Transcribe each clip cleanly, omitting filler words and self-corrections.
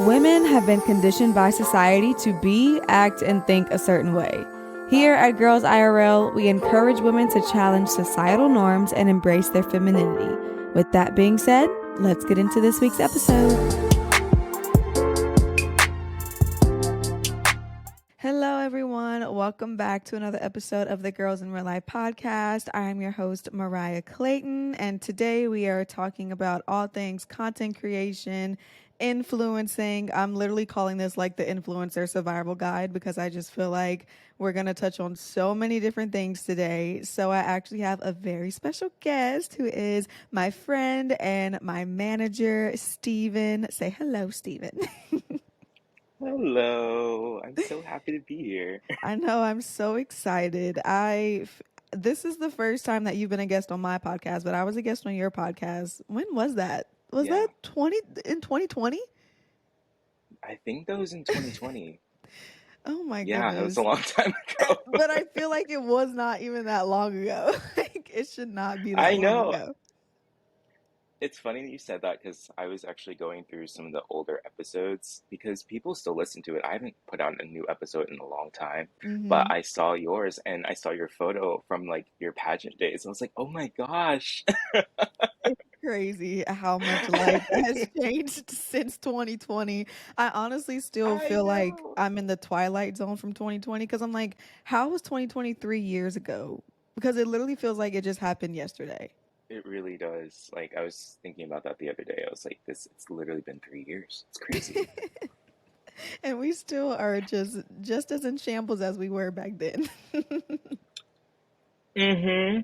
Women have been conditioned by society to be, act, and think a certain way. Here at Girls IRL, we encourage women to challenge societal norms and embrace their femininity. With that being said, let's get into this week's episode. Hello, everyone. Welcome back to another episode of the Girls in Real Life podcast. I am your host, Mariah Clayton, and today we are talking about all things content creation, influencing. I'm literally calling this like the influencer survival guide because I just feel like we're going to touch on so many different things today. So I actually have a very special guest who is my friend and my manager, Steven. Say hello, Steven. Hello, I'm so happy to be here. I know, I'm so excited. This is the first time that you've been a guest on my podcast, but I was a guest on your podcast. When was that? Was that Yeah, 20 in 2020? I think that was in 2020. Oh my Yeah, it was a goodness. long time ago. But I feel like it was not even that long ago. Like it should not be that I long know. ago. It's funny that you said that because I was actually going through some of the older episodes because people still listen to it. I haven't put out a new episode in a long time, but Mhm. I saw yours and I saw your photo from like your pageant days. I was like, oh my gosh. It's crazy how much life has changed since 2020. I honestly still I feel like know. I'm in the twilight zone from 2020 because I'm like, how was 2023 years ago? Because it literally feels like it just happened yesterday. It really does. Like I was thinking about that the other day. I was like, this it's literally been 3 years. It's crazy. And we still are just as in shambles as we were back then. Mm-hmm.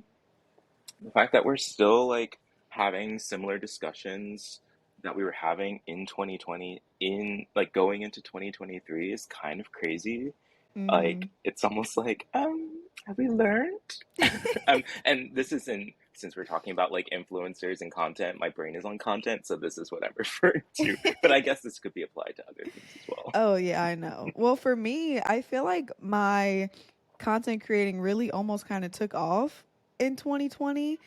The fact that we're still like having similar discussions that we were having in 2020 in like going into 2023 is kind of crazy. Like Mhm. it's almost like have we learned? And this is in since we're talking about like influencers and content, my brain is on content, so this is what I'm referring to. But I guess this could be applied to other things as well. Oh yeah, I know. Well, for me, I feel like my content creating really almost kind of took off in 2020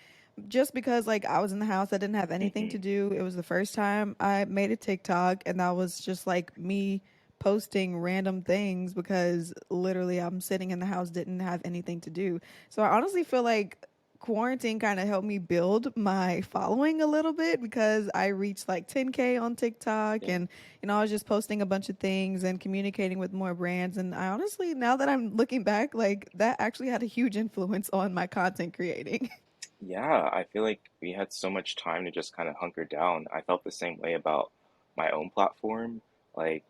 just because like I was in the house, I didn't have anything to Hmm. do. It was the first time I made a TikTok and that was just like me posting random things because literally I'm sitting in the house, didn't have anything to do. So I honestly feel like quarantine kind of helped me build my following a little bit because I reached like 10K on TikTok Yeah. and I was just posting a bunch of things and communicating with more brands and I honestly now that I'm looking back like that actually had a huge influence on my content creating. Yeah, I feel like we had so much time to just kind of hunker down. I felt the same way about my own platform. Like,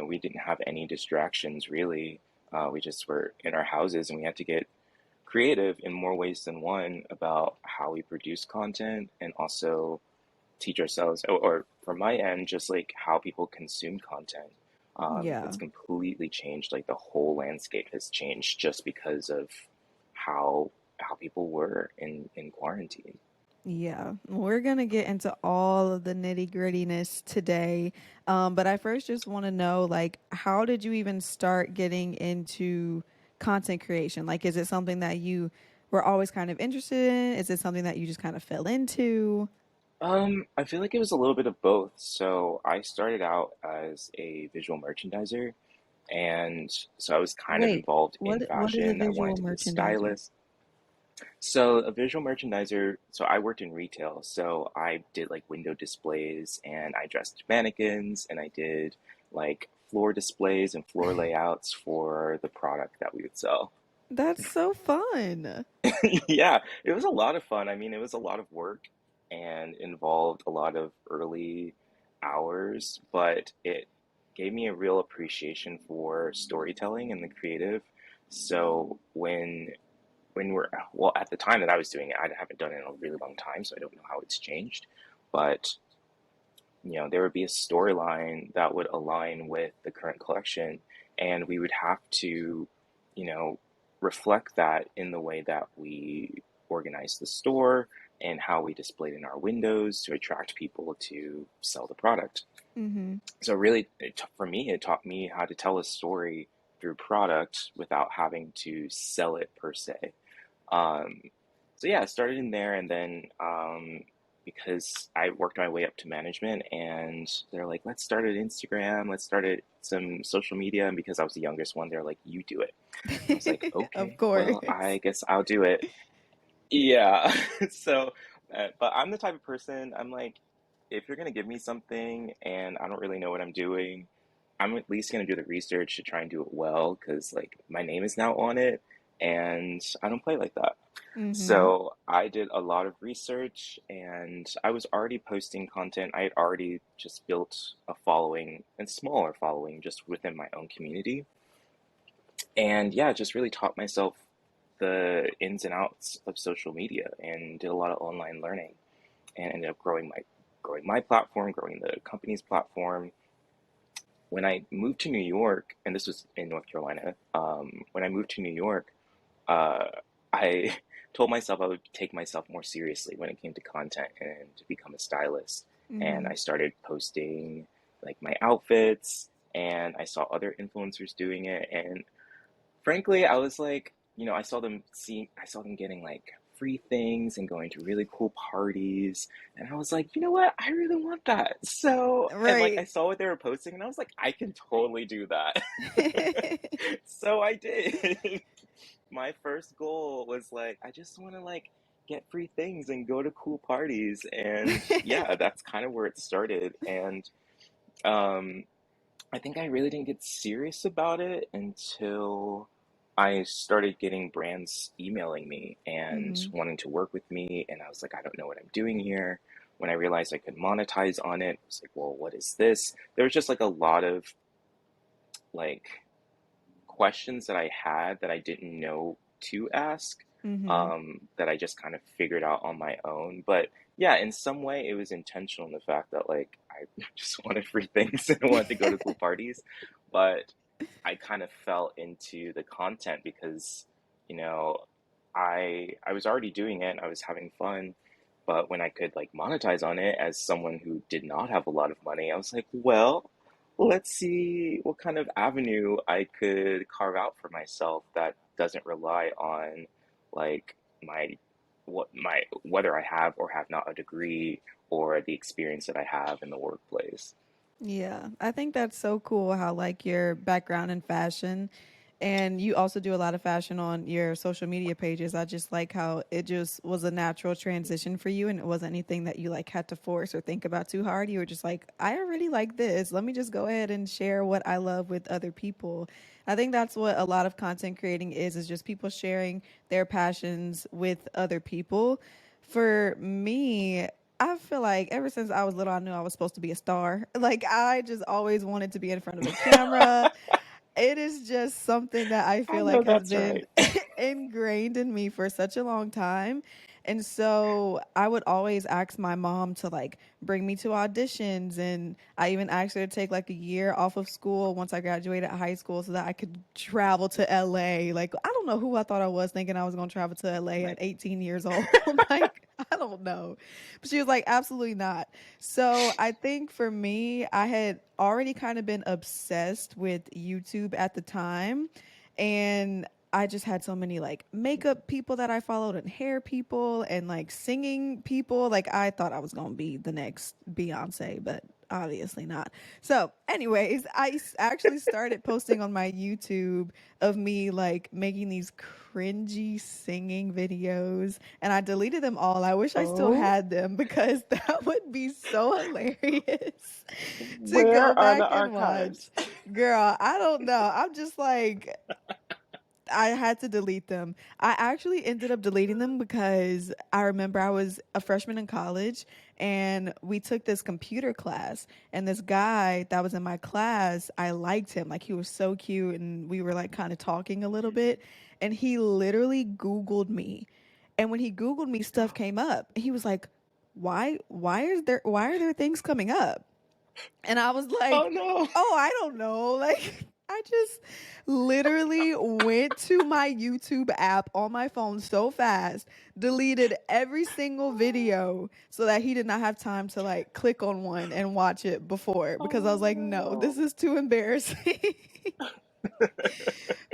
we didn't have any distractions really. We just were in our houses and we had to get creative in more ways than one about how we produce content and also teach ourselves, or from my end, just like how people consume content. Yeah. It's completely changed. Like the whole landscape has changed just because of how people were in quarantine. Yeah, we're gonna get into all of the nitty grittiness today. But I first just want to know, like, how did you even start getting into content creation? Like, is it something that you were always kind of interested in? Is it something that you just kind of fell into? I feel like it was a little bit of both. So I started out as a visual merchandiser, and so I was kind of Wait, involved in what is a fashion. I visual wanted to be a merchandiser? stylist. So a visual merchandiser, so I worked in retail, so I did like window displays and I dressed mannequins and I did like floor displays and floor layouts for the product that we would sell. That's so fun. Yeah, it was a lot of fun. I mean, it was a lot of work and involved a lot of early hours, but it gave me a real appreciation for storytelling and the creative. So well, at the time that I was doing it, I haven't done it in a really long time, so I don't know how it's changed. But there would be a storyline that would align with the current collection, and we would have to, you know, reflect that in the way that we organize the store and how we displayed in our windows to attract people to sell the product. Mm-hmm. So really, for me, it taught me how to tell a story through product without having to sell it per se. Um, so yeah, I started in there, and then because I worked my way up to management, and they're like, let's start an Instagram, let's start some social media. And because I was the youngest one, they're like, you do it. I was like, Of okay, well, course. I guess I'll do it. Yeah. So, but I'm the type of person, I'm like, if you're going to give me something and I don't really know what I'm doing, I'm at least going to do the research to try and do it well because, like, my name is now on it and I don't play like that. Mm-hmm. So, I did a lot of research and I was already posting content. I had already just built a following and smaller following just within my own community. And yeah, just really taught myself the ins and outs of social media and did a lot of online learning and ended up growing my platform, growing the company's platform. When I moved to New York, and this was in North Carolina, when I moved to New York, uh, I told myself I would take myself more seriously when it came to content and to become a stylist. And Mm-hmm. I started posting like my outfits, and I saw other influencers doing it, and frankly, I was like, I saw them getting like free things and going to really cool parties, and I was like, you know what? I really want that. So, and like I Right. saw what they were posting, and I was like, I can totally do that. So I did. My first goal was like, I just want to like get free things and go to cool parties, and yeah, that's kind of where it started. And um, I think I really didn't get serious about it until I started getting brands emailing me and Mm-hmm. wanting to work with me. And I was like, I don't know what I'm doing here. When I realized I could monetize on it, I was like, well, what is this? There was just like a lot of like questions that I had that I didn't know to ask, Mm-hmm. that I just kind of figured out on my own. But yeah, in some way, it was intentional in the fact that like I just wanted free things and I wanted to go to cool parties. But I kind of fell into the content because, you know, I was already doing it and I was having fun. But when I could like monetize on it as someone who did not have a lot of money, I was like, well, let's see what kind of avenue I could carve out for myself that doesn't rely on like my whether I have or have not a degree or the experience that I have in the workplace. Yeah, I think that's so cool how like your background in fashion and you also do a lot of fashion on your social media pages. I just like how it just was a natural transition for you and it wasn't anything that you like had to force or think about too hard. You were just like, I already like this. Let me just go ahead and share what I love with other people. I think that's what a lot of content creating is just people sharing their passions with other people. For me, I feel like ever since I was little, I knew I was supposed to be a star. Like, I just always wanted to be in front of a camera. It is just something that I I feel know like has that's been right. ingrained in me for such a long time. And so I would always ask my mom to like bring me to auditions. And I even asked her to take like a year off of school once I graduated high school so that I could travel to LA. Like, I don't know who I thought I was thinking I was going to travel to LA at Like, 18 years old. Like, I don't know. But she was like, absolutely not. So I think for me, I had already kind of been obsessed with YouTube at the time. And I just had so many like makeup people that I followed and hair people and like singing people. Like I thought I was going to be the next Beyonce, but obviously not. So, anyways, actually started posting on my YouTube of me like making these cringy singing videos and I deleted them all. I wish I still oh, had them because that would be so hilarious to go where are the back and watch. archives? Girl, I don't know. I'm just like I had to delete them. I actually ended up deleting them because I remember I was a freshman in college and we took this computer class. And this guy that was in my class, I liked him. Like he was so cute and we were like kind of talking a little bit. And he literally Googled me. And when he Googled me, stuff came up. He was like, why are there things coming up? And I was Oh like, no. oh, I don't know. Like, I just literally went to my YouTube app on my phone so fast, deleted every single video so that he did not have time to like click on one and watch it before because I Oh was like, no, no. this is too embarrassing.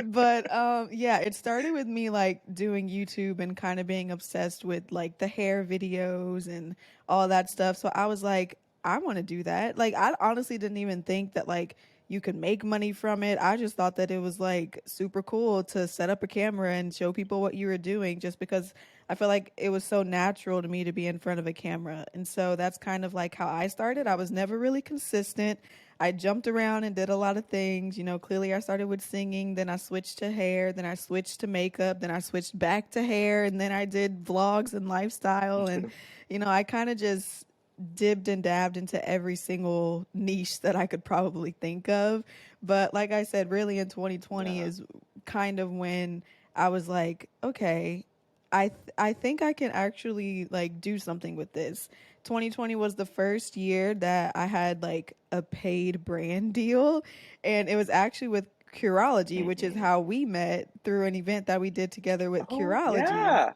But yeah, it started with me like doing YouTube and kind of being obsessed with like the hair videos and all that stuff. So I was like, I want to do that. Like I honestly didn't even think that like you could make money from it. I just thought that it was like super cool to set up a camera and show people what you were doing just because I feel like it was so natural to me to be in front of a camera. And so that's kind of like how I started. I was never really consistent. I jumped around and did a lot of things. You know, clearly I started with singing, then I switched to hair, then I switched to makeup, then I switched back to hair, and then I did vlogs and lifestyle. And, you know, I kind of just dibbed and dabbed into every single niche that I could probably think of. But like I said, really in 2020 Yeah. is kind of when I was like, okay, I think I can actually like do something with this. 2020 was the first year that I had like a paid brand deal, and it was actually with Curology, which is Hmm. how we met through an event that we did together with Oh, Curology. yeah.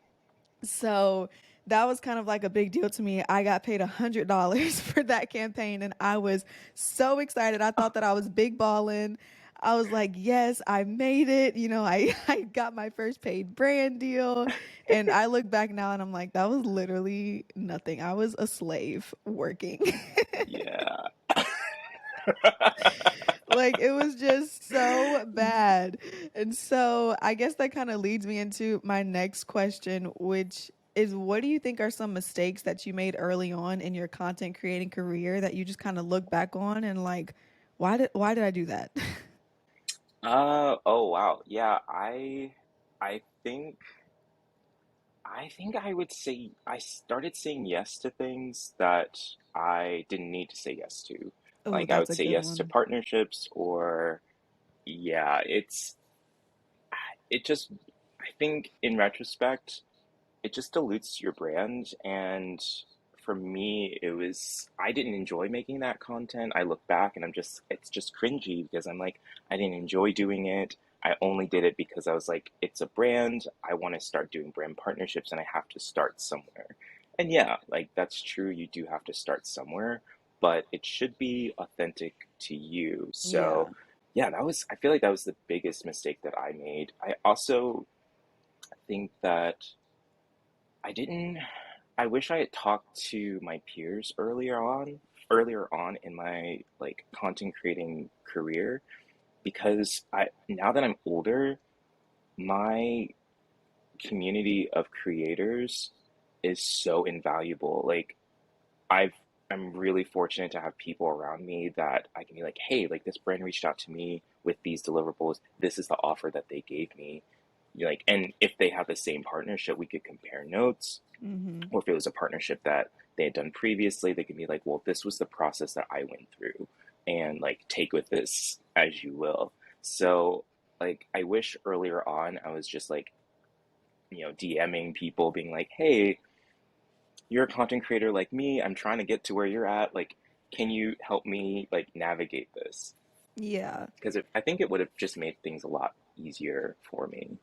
So that was kind of like a big deal to me. I got paid $100 for that campaign, and I was so excited. I thought that I was big balling. I was like, yes, I made it. You know, I got my first paid brand deal. And I look back now and I'm like, that was literally nothing. I was a slave working. Yeah. Like it was just so bad. And so I guess that kind of leads me into my next question, which is what do you think are some mistakes that you made early on in your content creating career that you just kind of look back on and like, why did I do that? Oh wow. Yeah, I think I would say I started saying yes to things that I didn't need to say yes to. Oh, Like I that's would a say good yes to one. partnerships or yeah, it just I think in retrospect it just dilutes your brand. And for me, it was, I didn't enjoy making that content. I look back and it's just cringy because I'm like, I didn't enjoy doing it. I only did it because I was like, it's a brand. I want to start doing brand partnerships and I have to start somewhere. And yeah, like that's true. You do have to start somewhere, but it should be authentic to you. So Yeah. yeah, I feel like that was the biggest mistake that I made. I also think that I didn't. I wish I had talked to my peers earlier on in my like content creating career because I now that I'm older, my community of creators is so invaluable. Like I've I'm really fortunate to have people around me that I can be like, hey, like this brand reached out to me with these deliverables. This is the offer that they gave me. Like, and if they have the same partnership, we could compare notes, Mhm. or if it was a partnership that they had done previously, they can be like, well, this was the process that I went through, and like take with this as you will. So, like, I wish earlier on I was just like, DMing people being like, hey, you're a content creator like me. I'm trying to get to where you're at. Like, can you help me like navigate this? Yeah. Because I think it would have just made things a lot easier for me.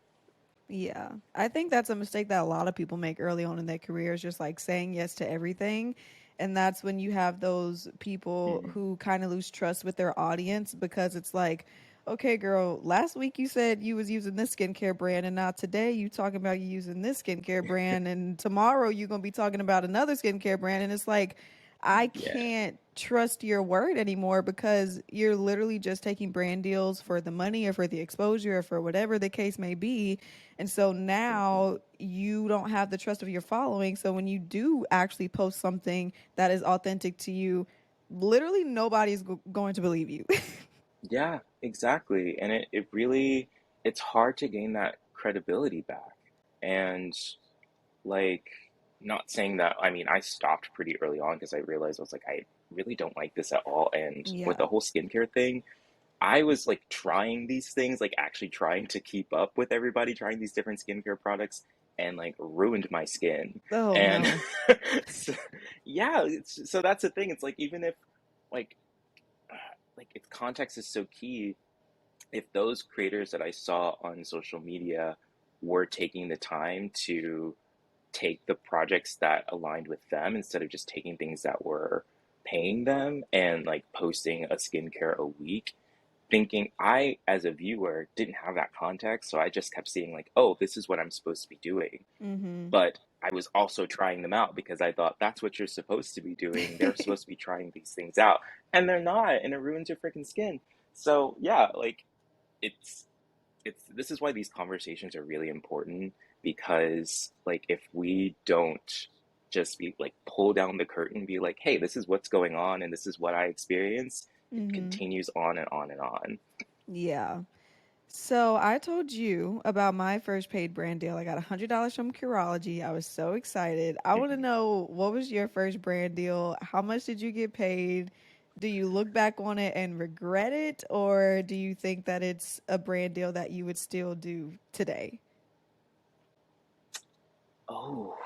Yeah. I think that's a mistake that a lot of people make early on in their careers, just like saying yes to everything. And that's when you have those people Hmm. who kind of lose trust with their audience because it's like, okay, girl, last week you said you was using this skincare brand and now today you talking about you using this skincare brand and tomorrow you're going to be talking about another skincare brand. And it's like, I Yeah. can't trust your word anymore because you're literally just taking brand deals for the money or for the exposure or for whatever the case may be. And so now Hmm. you don't have the trust of your following. So when you do actually post something that is authentic to you, literally nobody's going to believe you. Yeah, exactly. And it really, it's hard to gain that credibility back. And like, not saying that, I mean, I stopped pretty early on because I realized I was like, I really don't like this at all. And with Yeah. the whole skincare thing, I was like trying these things, like actually trying to keep up with everybody, trying these different skincare products, and like ruined my skin. Oh And no. so, yeah, so that's the thing. It's like, even if like, like its context is so key, if those creators that I saw on social media were taking the time to take the projects that aligned with them instead of just taking things that were paying them and like posting a skincare a week, thinking I, as a viewer, didn't have that context, so I just kept seeing like, oh, this is what I'm supposed to be doing. Mm-hmm. But I was also trying them out because I thought that's what you're supposed to be doing. They're supposed to be trying these things out, and they're not, and it ruins your freaking skin. So yeah, like it's it's this is why these conversations are really important because like if we don't just be like pull down the curtain, be like, hey, this is what's going on and this is what I experienced, it Mm-hmm. continues on and on and on. Yeah. So I told you about my first paid brand deal. I got $100 from Curology. I was so excited. I want to Mhm. know, what was your first brand deal? How much did you get paid? Do you look back on it and regret it, or do you think that it's a brand deal that you would still do today? Oh,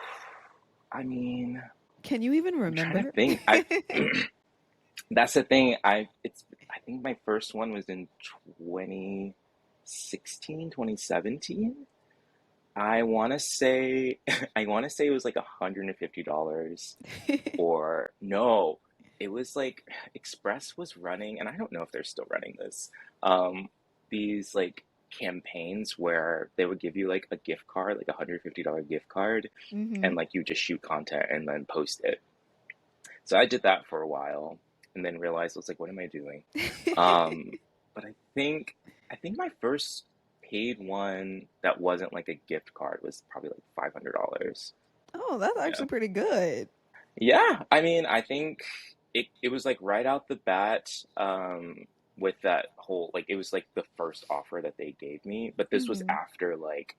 I mean, Can you even I'm trying to remember? think. I That's the thing. I think my first one was in 2016, 2017. I want to say I want to say it was like $150 or no, it was like Express was running, and I don't know if they're still running this. Um, these like campaigns where they would give you like a gift card, like $150 gift card, Mm-hmm. and like you just shoot content and then post it. So I did that for a while and then realized I was like, what am I doing? Um, but I think my first paid one that wasn't like a gift card was probably like $500. Oh, that's Yeah. actually pretty good. Yeah, I mean, I think it was like right out the bat, with that whole like it was like the first offer that they gave me, but this was Mm-hmm. after like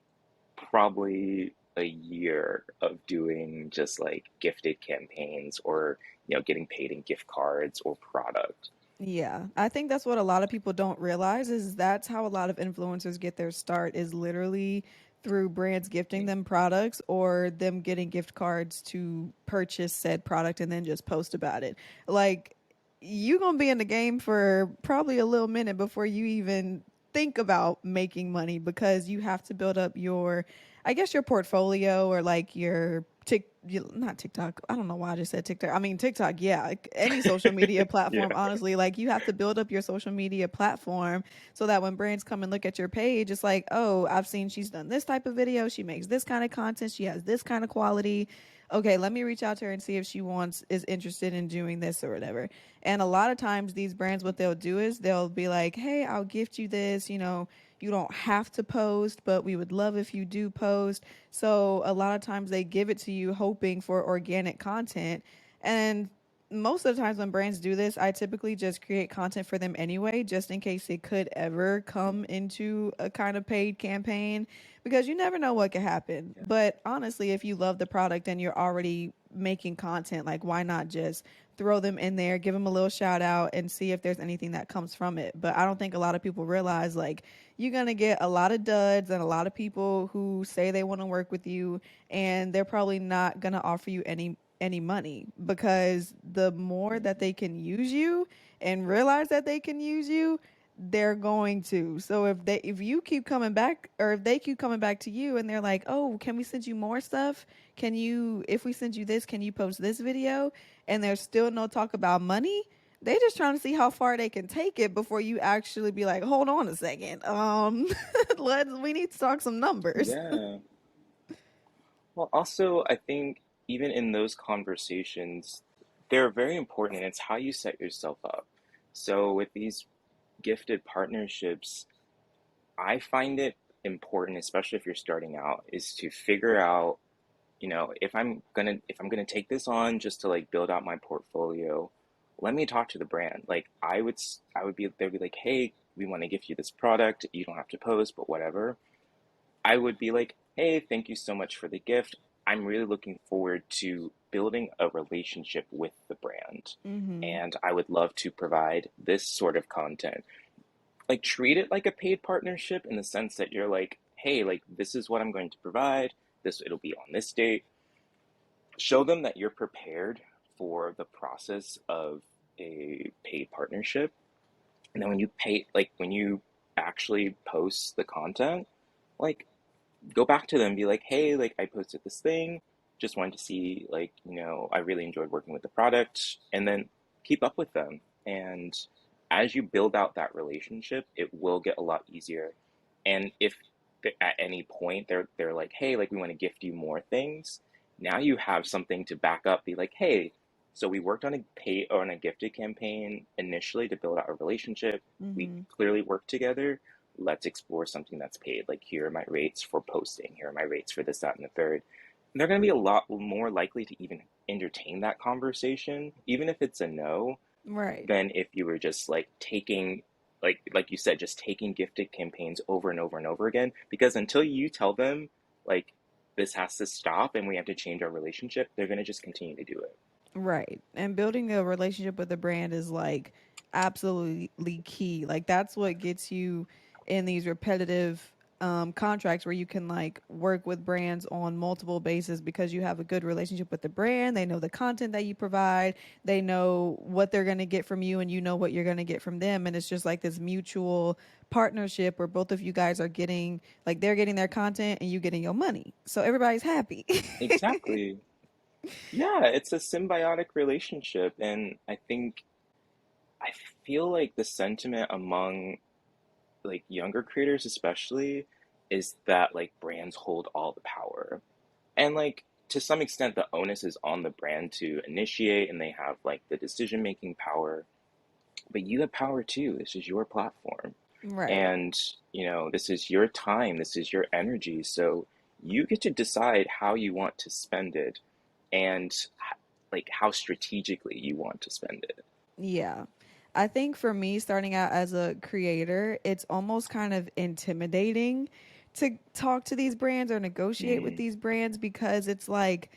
probably a year of doing just like gifted campaigns or getting paid in gift cards or product. Yeah, I think that's what a lot of people don't realize is that's how a lot of influencers get their start is literally through brands gifting them products or them getting gift cards to purchase said product and then just post about it. Like you going to be in the game for probably a little minute before you even think about making money because you have to build up your I guess your portfolio or like your not TikTok. I don't know why I just said TikTok. I mean TikTok, yeah. Like any social media Yeah, platform, honestly, like you have to build up your social media platform so that when brands come and look at your page, it's like, oh, I've seen she's done this type of video, she makes this kind of content, she has this kind of quality. Okay, let me reach out to her and see if she wants is interested in doing this or whatever. And a lot of times these brands what they'll do is they'll be like, "Hey, I'll gift you this, you don't have to post, but we would love if you do post." So a lot of times they give it to you hoping for organic content. And most of the times when brands do this, I typically just create content for them anyway, just in case it could ever come into a kind of paid campaign, because you never know what could happen. yeah, But honestly, if you love the product and you're already making content, like why not just throw them in there, give them a little shout out, and see if there's anything that comes from it. But I don't think a lot of people realize like you're gonna get a lot of duds and a lot of people who say they want to work with you, and they're probably not gonna offer you any money because the more that mhm, they can use you and realize that they can use you, they're going to. So if you keep coming back or if they keep coming back to you and they're like, "Oh, can we send you more stuff? Can you if we send you this, can you post this video?" and there's still no talk about money, they just trying to see how far they can take it before you actually be like, hold on a second. We need to talk some numbers. yeah. Well, also, I think even in those conversations, they're very important, and it's how you set yourself up. So with these gifted partnerships, I find it important, especially if you're starting out, is to figure out, if I'm gonna take this on just to like build out my portfolio, let me talk to the brand. Like I would be they'd be like, hey, we want to gift you this product. You don't have to post, but whatever. I would be like, hey, thank you so much for the gift. I'm really looking forward to building a relationship with the brand. Mm-hmm. And I would love to provide this sort of content. Like, treat it like a paid partnership in the sense that you're like, hey, like, this is what I'm going to provide. It'll be on this date. Show them that you're prepared for the process of a paid partnership. And then when you actually post the content, like, go back to them and be like, hey, like I posted this thing, just wanted to see, I really enjoyed working with the product, and then keep up with them. And as you build out that relationship, it will get a lot easier. And if at any point they're like, hey, like we want to gift you more things, now you have something to back up, be like, hey, so we worked on a gifted campaign initially to build out a relationship. We Mm-hmm. clearly worked together. Let's explore something that's paid. Like, here are my rates for posting. Here are my rates for this, that, and the third. And they're going to be a lot more likely to even entertain that conversation, even if it's a no, Right. than if you were just like taking, like you said, just taking gifted campaigns over and over and over again. Because until you tell them, like, this has to stop and we have to change our relationship, they're going to just continue to do it. Right. And building a relationship with a brand is like absolutely key. Like that's what gets you in these repetitive contracts where you can like work with brands on multiple bases because you have a good relationship with the brand. They know the content that you provide. They know what they're going to get from you and you know what you're going to get from them. And it's just like this mutual partnership where both of you guys are getting like they're getting their content and you getting your money. So everybody's happy. Exactly. Yeah, it's a symbiotic relationship. And I feel like the sentiment among like younger creators, especially, is that like brands hold all the power. And like to some extent, the onus is on the brand to initiate and they have like the decision making power. But you have power too. This is your platform. Right. And, this is your time, this is your energy. So you get to decide how you want to spend it and like how strategically you want to spend it. Yeah. I think for me, starting out as a creator, it's almost kind of intimidating to talk to these brands or negotiate with Mm, these brands because it's like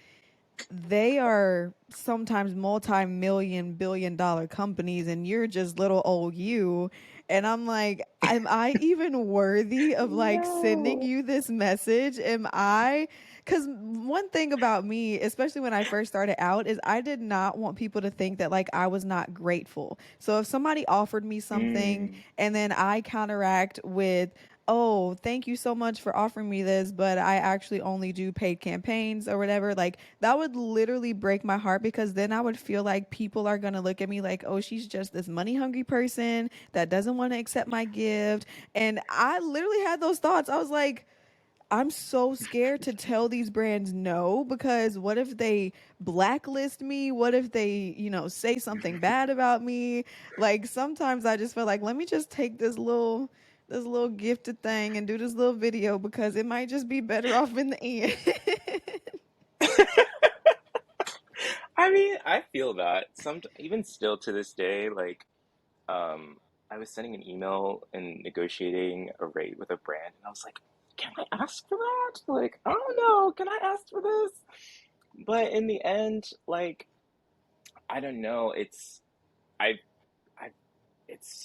they are sometimes multi-million billion dollar companies and you're just little old you, and I'm like, am I even worthy of like sending no. you this message? Am I, because one thing about me, especially when I first started out, is I did not want people to think that like I was not grateful. So if somebody offered me something Mm. and then I counteract with, oh, thank you so much for offering me this, but I actually only do paid campaigns or whatever, like that would literally break my heart because then I would feel like people are going to look at me like, oh, she's just this money hungry person that doesn't want to accept my gift. And I literally had those thoughts. I was like, I'm so scared to tell these brands no because what if they blacklist me? What if they, say something bad about me? Like sometimes I just feel like let me just take this little gifted thing and do this little video because it might just be better off in the end. I mean, I feel that some even still to this day, like um, I was sending an email and negotiating a rate with a brand, and I was like, "Can I ask for that? Like, I don't know, can I ask for this?" But in the end, like, I don't know. I, I, it's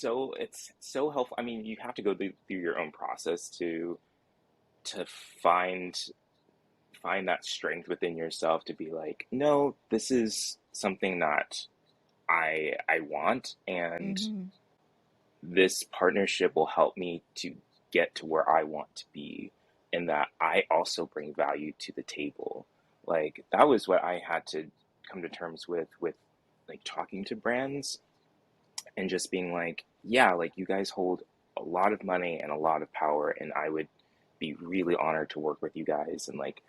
so helpful. I mean, you have to go through your own process to find that strength within yourself to be like, no, this is something that I want, and Hmm. this partnership will help me to get to where I want to be, and that I also bring value to the table. Like that was what I had to come to terms with like talking to brands and just being like, yeah, like you guys hold a lot of money and a lot of power, and I would be really honored to work with you guys. And like,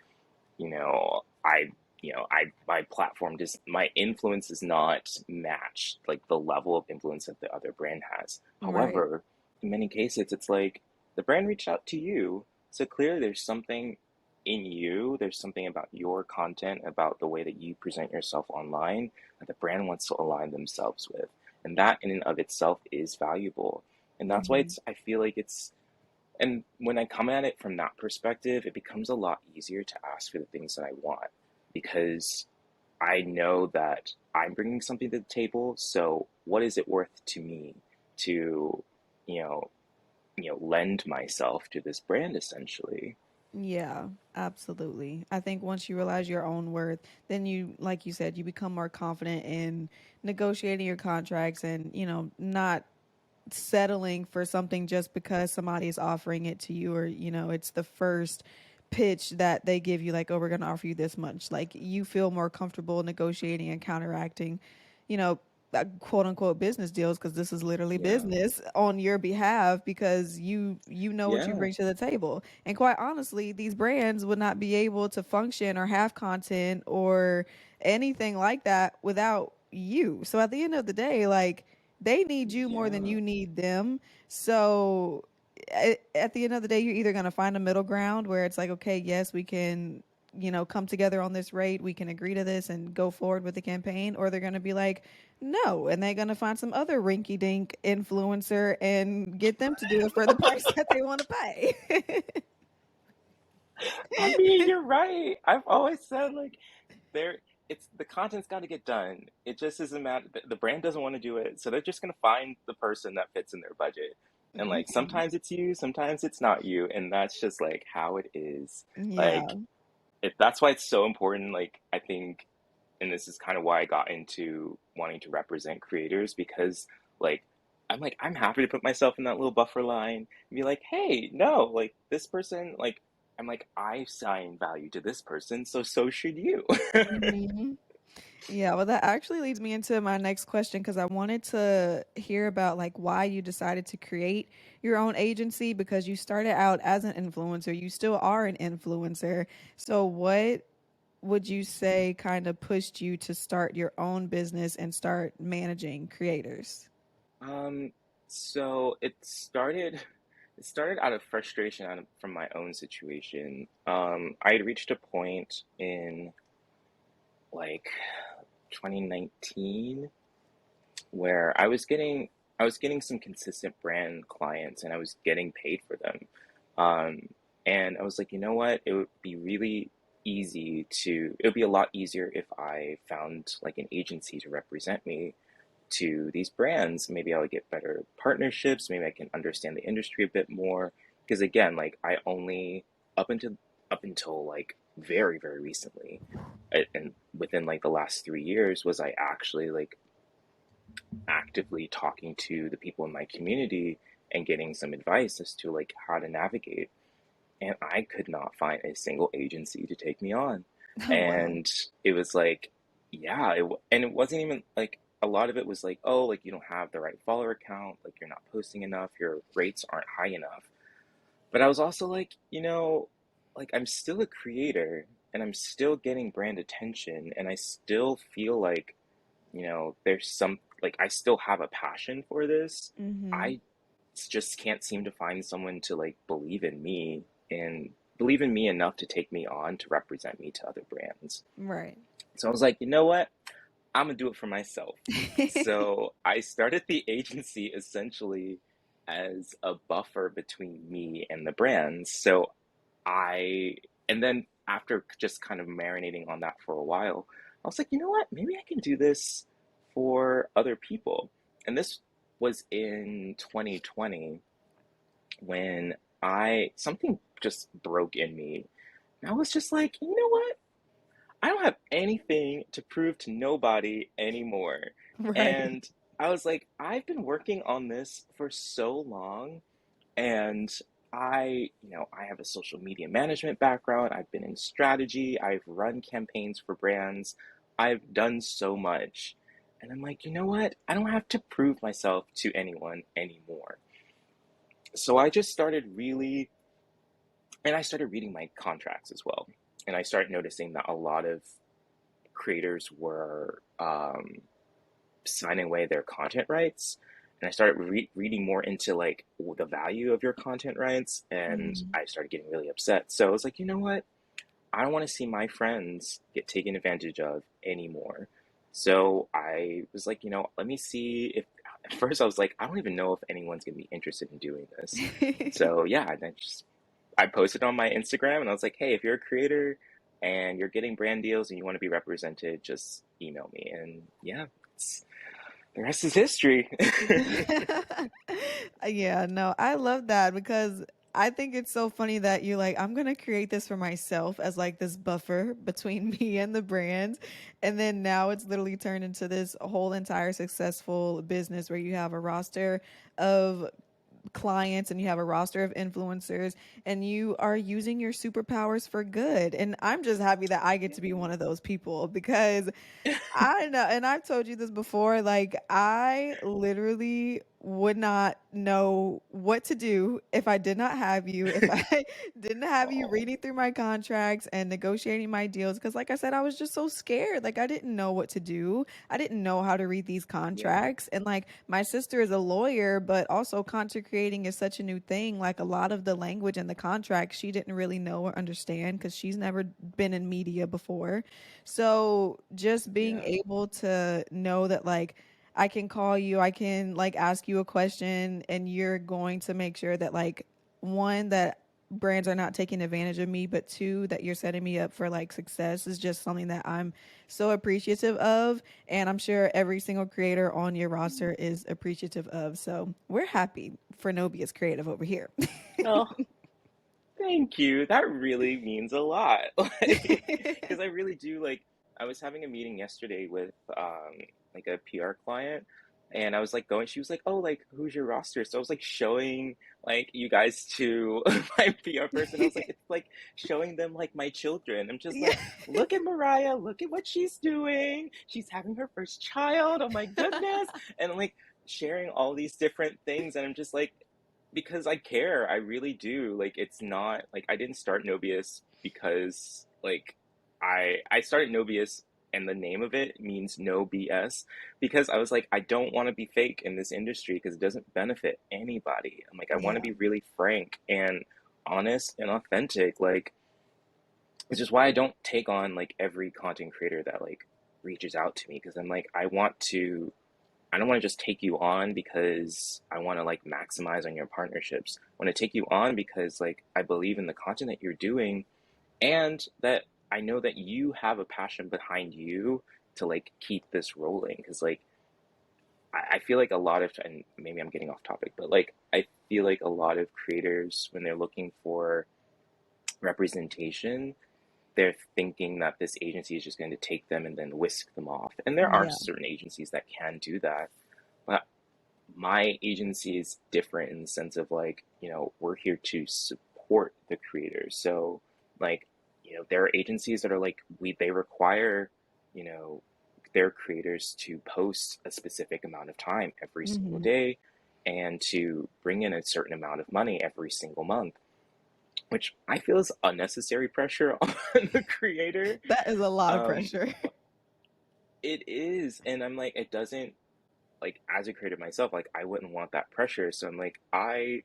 my platform just, my influence is not matched like the level of influence that the other brand has. Right. However, in many cases, it's like the brand reached out to you, so clearly there's something in you, there's something about your content, about the way that you present yourself online that the brand wants to align themselves with, and that in and of itself is valuable. And that's why Hmm. I feel like it's, and when I come at it from that perspective, it becomes a lot easier to ask for the things that I want because I know that I'm bringing something to the table. So what is it worth to me to, you know, lend myself to this brand essentially? Yeah, absolutely. I think once you realize your own worth, then you, like you said, you become more confident in negotiating your contracts and, not settling for something just because somebody is offering it to you or, it's the first pitch that they give you like, oh, we're going to offer you this much. Like you feel more comfortable negotiating and counteracting, you know, quote unquote business deals, because this is literally Yeah. business on your behalf, because you know what you Yeah. bring to the table. And quite honestly, these brands would not be able to function or have content or anything like that without you. So at the end of the day, like, they need you more than Yeah. you need them. So at the end of the day, you're either going to find a middle ground where it's like, okay, yes, we can, come together on this rate. We can agree to this and go forward with the campaign. Or they're going to be like, no. And they're going to find some other rinky dink influencer and get them to do it for the price that they want to pay. I mean, you're right. I've always said like there it's the content's got to get done. It just isn't matter. The brand doesn't want to do it, so they're just gonna find the person that fits in their budget. And like Mhm. sometimes it's you, sometimes it's not you, and that's just like how it is. Yeah. Like that's why it's so important. Like I think, and this is kind of why I got into wanting to represent creators because like I'm happy to put myself in that little buffer line and be like, hey, no, like this person, like I'm like I assign value to this person, so should you. Mhm. Yeah, well, that actually leads me into my next question, because I wanted to hear about like why you decided to create your own agency, because you started out as an influencer. You still are an influencer. So what would you say kind of pushed you to start your own business and start managing creators? Um, so it started out of frustration from my own situation. I had reached a point in like 2019 where I was getting some consistent brand clients and I was getting paid for them. Um, and I was like, you know what? It would be a lot easier if I found like an agency to represent me to these brands. Maybe I would get better partnerships. Maybe I can understand the industry a bit more. Because again, like I only up until up until like very very recently, and within like the last 3 years, was I actually like actively talking to the people in my community and getting some advice as to like how to navigate. And I could not find a single agency to take me on. Oh, wow. And it was like, yeah, and it wasn't even like a lot of it was like, oh, like you don't have the right follower count, like you're not posting enough, your rates aren't high enough. But I was also like, like I'm still a creator and I'm still getting brand attention and I still feel like, there's some like I still have a passion for this. Mm-hmm. I just can't seem to find someone to like and believe in me enough to take me on to represent me to other brands. Right. So I was like, you know what? I'm gonna do it for myself. So I started the agency essentially as a buffer between me and the brands. I, and then after just kind of marinating on that for a while, I was like, you know what? Maybe I can do this for other people. And this was in 2020 when something just broke in me. And I was just like, you know what? I don't have anything to prove to nobody anymore. Right. And I was like, I've been working on this for so long and I have a social media management background. I've been in strategy. I've run campaigns for brands. I've done so much. And I'm like, you know what? I don't have to prove myself to anyone anymore. So I just started really, and I started reading my contracts as well. And I started noticing that a lot of creators were signing away their content rights. And I started reading more into like the value of your content rights, and Mm-hmm. I started getting really upset. So I was like, you know what? I don't want to see my friends get taken advantage of anymore. So I was like, let me see if. At first, I was like, I don't even know if anyone's gonna be interested in doing this. So yeah, and I posted on my Instagram, and I was like, hey, if you're a creator and you're getting brand deals and you want to be represented, just email me. And yeah, the rest is history. Yeah, no, I love that, because I think it's so funny that you're like, I'm gonna create this for myself as like this buffer between me and the brand. And then now it's literally turned into this whole entire successful business where you have a roster of clients and you have a roster of influencers and you are using your superpowers for good. And I'm just happy that I get to be one of those people because I know, and I've told you this before, like I literally would not know what to do if I did not have you, if I didn't have you Oh, reading through my contracts and negotiating my deals. Cause like I said, I was just so scared. Like I didn't know what to do. I didn't know how to read these yeah, contracts. And like my sister is a lawyer, but also content creating is such a new thing. Like a lot of the language in the contract, she didn't really know or understand because she's never been in media before. So just being yeah, able to know that like I can call you, I can like ask you a question and you're going to make sure that like one that brands are not taking advantage of me, but two that you're setting me up for like success is just something that I'm so appreciative of and I'm sure every single creator on your roster is appreciative of. So, we're happy for Nobius Creative over here. oh, thank you. That really means a lot. Like, because I really do like. I was having a meeting yesterday with like a PR client, and I was like going. She was like, "Oh, like who's your roster?" So I was like showing like you guys to my PR person. I was like, it's like showing them like my children. I'm just Yeah. like, look at Mariah. Look at what she's doing. She's having her first child. Oh my goodness! And I'm like sharing all these different things, and I'm just like, because I care. I really do. Like it's not like I didn't start Nobius because like I started Nobius and the name of it means no BS because I was like I don't want to be fake in this industry because it doesn't benefit anybody. I'm like I want to Yeah. be really frank and honest and authentic. Like it's just why I don't take on like every content creator that like reaches out to me because I'm like I don't want to just take you on because I want to like maximize on your partnerships. I want to take you on because like I believe in the content that you're doing and that I know that you have a passion behind you to like keep this rolling. Because like I feel like a lot of and maybe I'm getting off topic, but like I feel like a lot of creators when they're looking for representation, they're thinking that this agency is just going to take them and then whisk them off. And there are Yeah. certain agencies that can do that. But my agency is different in the sense of like, we're here to support the creators. So like, there are agencies that are like they require, you know, their creators to post a specific amount of time every single Mhm. day and to bring in a certain amount of money every single month, which I feel is unnecessary pressure on the creator. That is a lot of Um, pressure. it is, and I'm like, it doesn't like as a creator myself, like I wouldn't want that pressure. So I'm like, I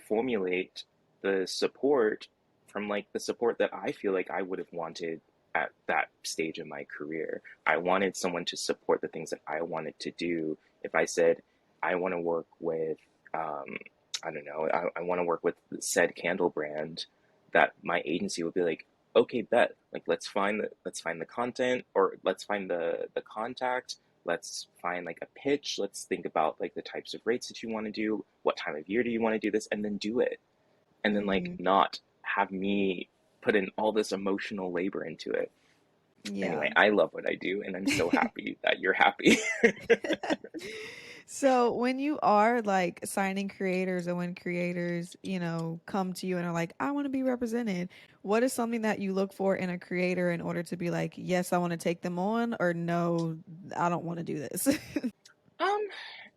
formulate the support from like the support that I feel like I would have wanted at that stage of my career. I wanted someone to support the things that I wanted to do. If I said I want to work with, um, I don't know, I want to work with said candle brand, that my agency would be like, okay, bet, like let's find the content or let's find the contact. Let's find like a pitch. Let's think about like the types of rates that you want to do. What time of year do you want to do this? And then do it. And then like Mhm. not have me put in all this emotional labor into it. Yeah. Anyway, I love what I do and I'm so happy that you're happy. So when you are like signing creators or when creators, come to you and are like, I want to be represented, what is something that you look for in a creator in order to be like, yes, I want to take them on, or no, I don't want to do this? um,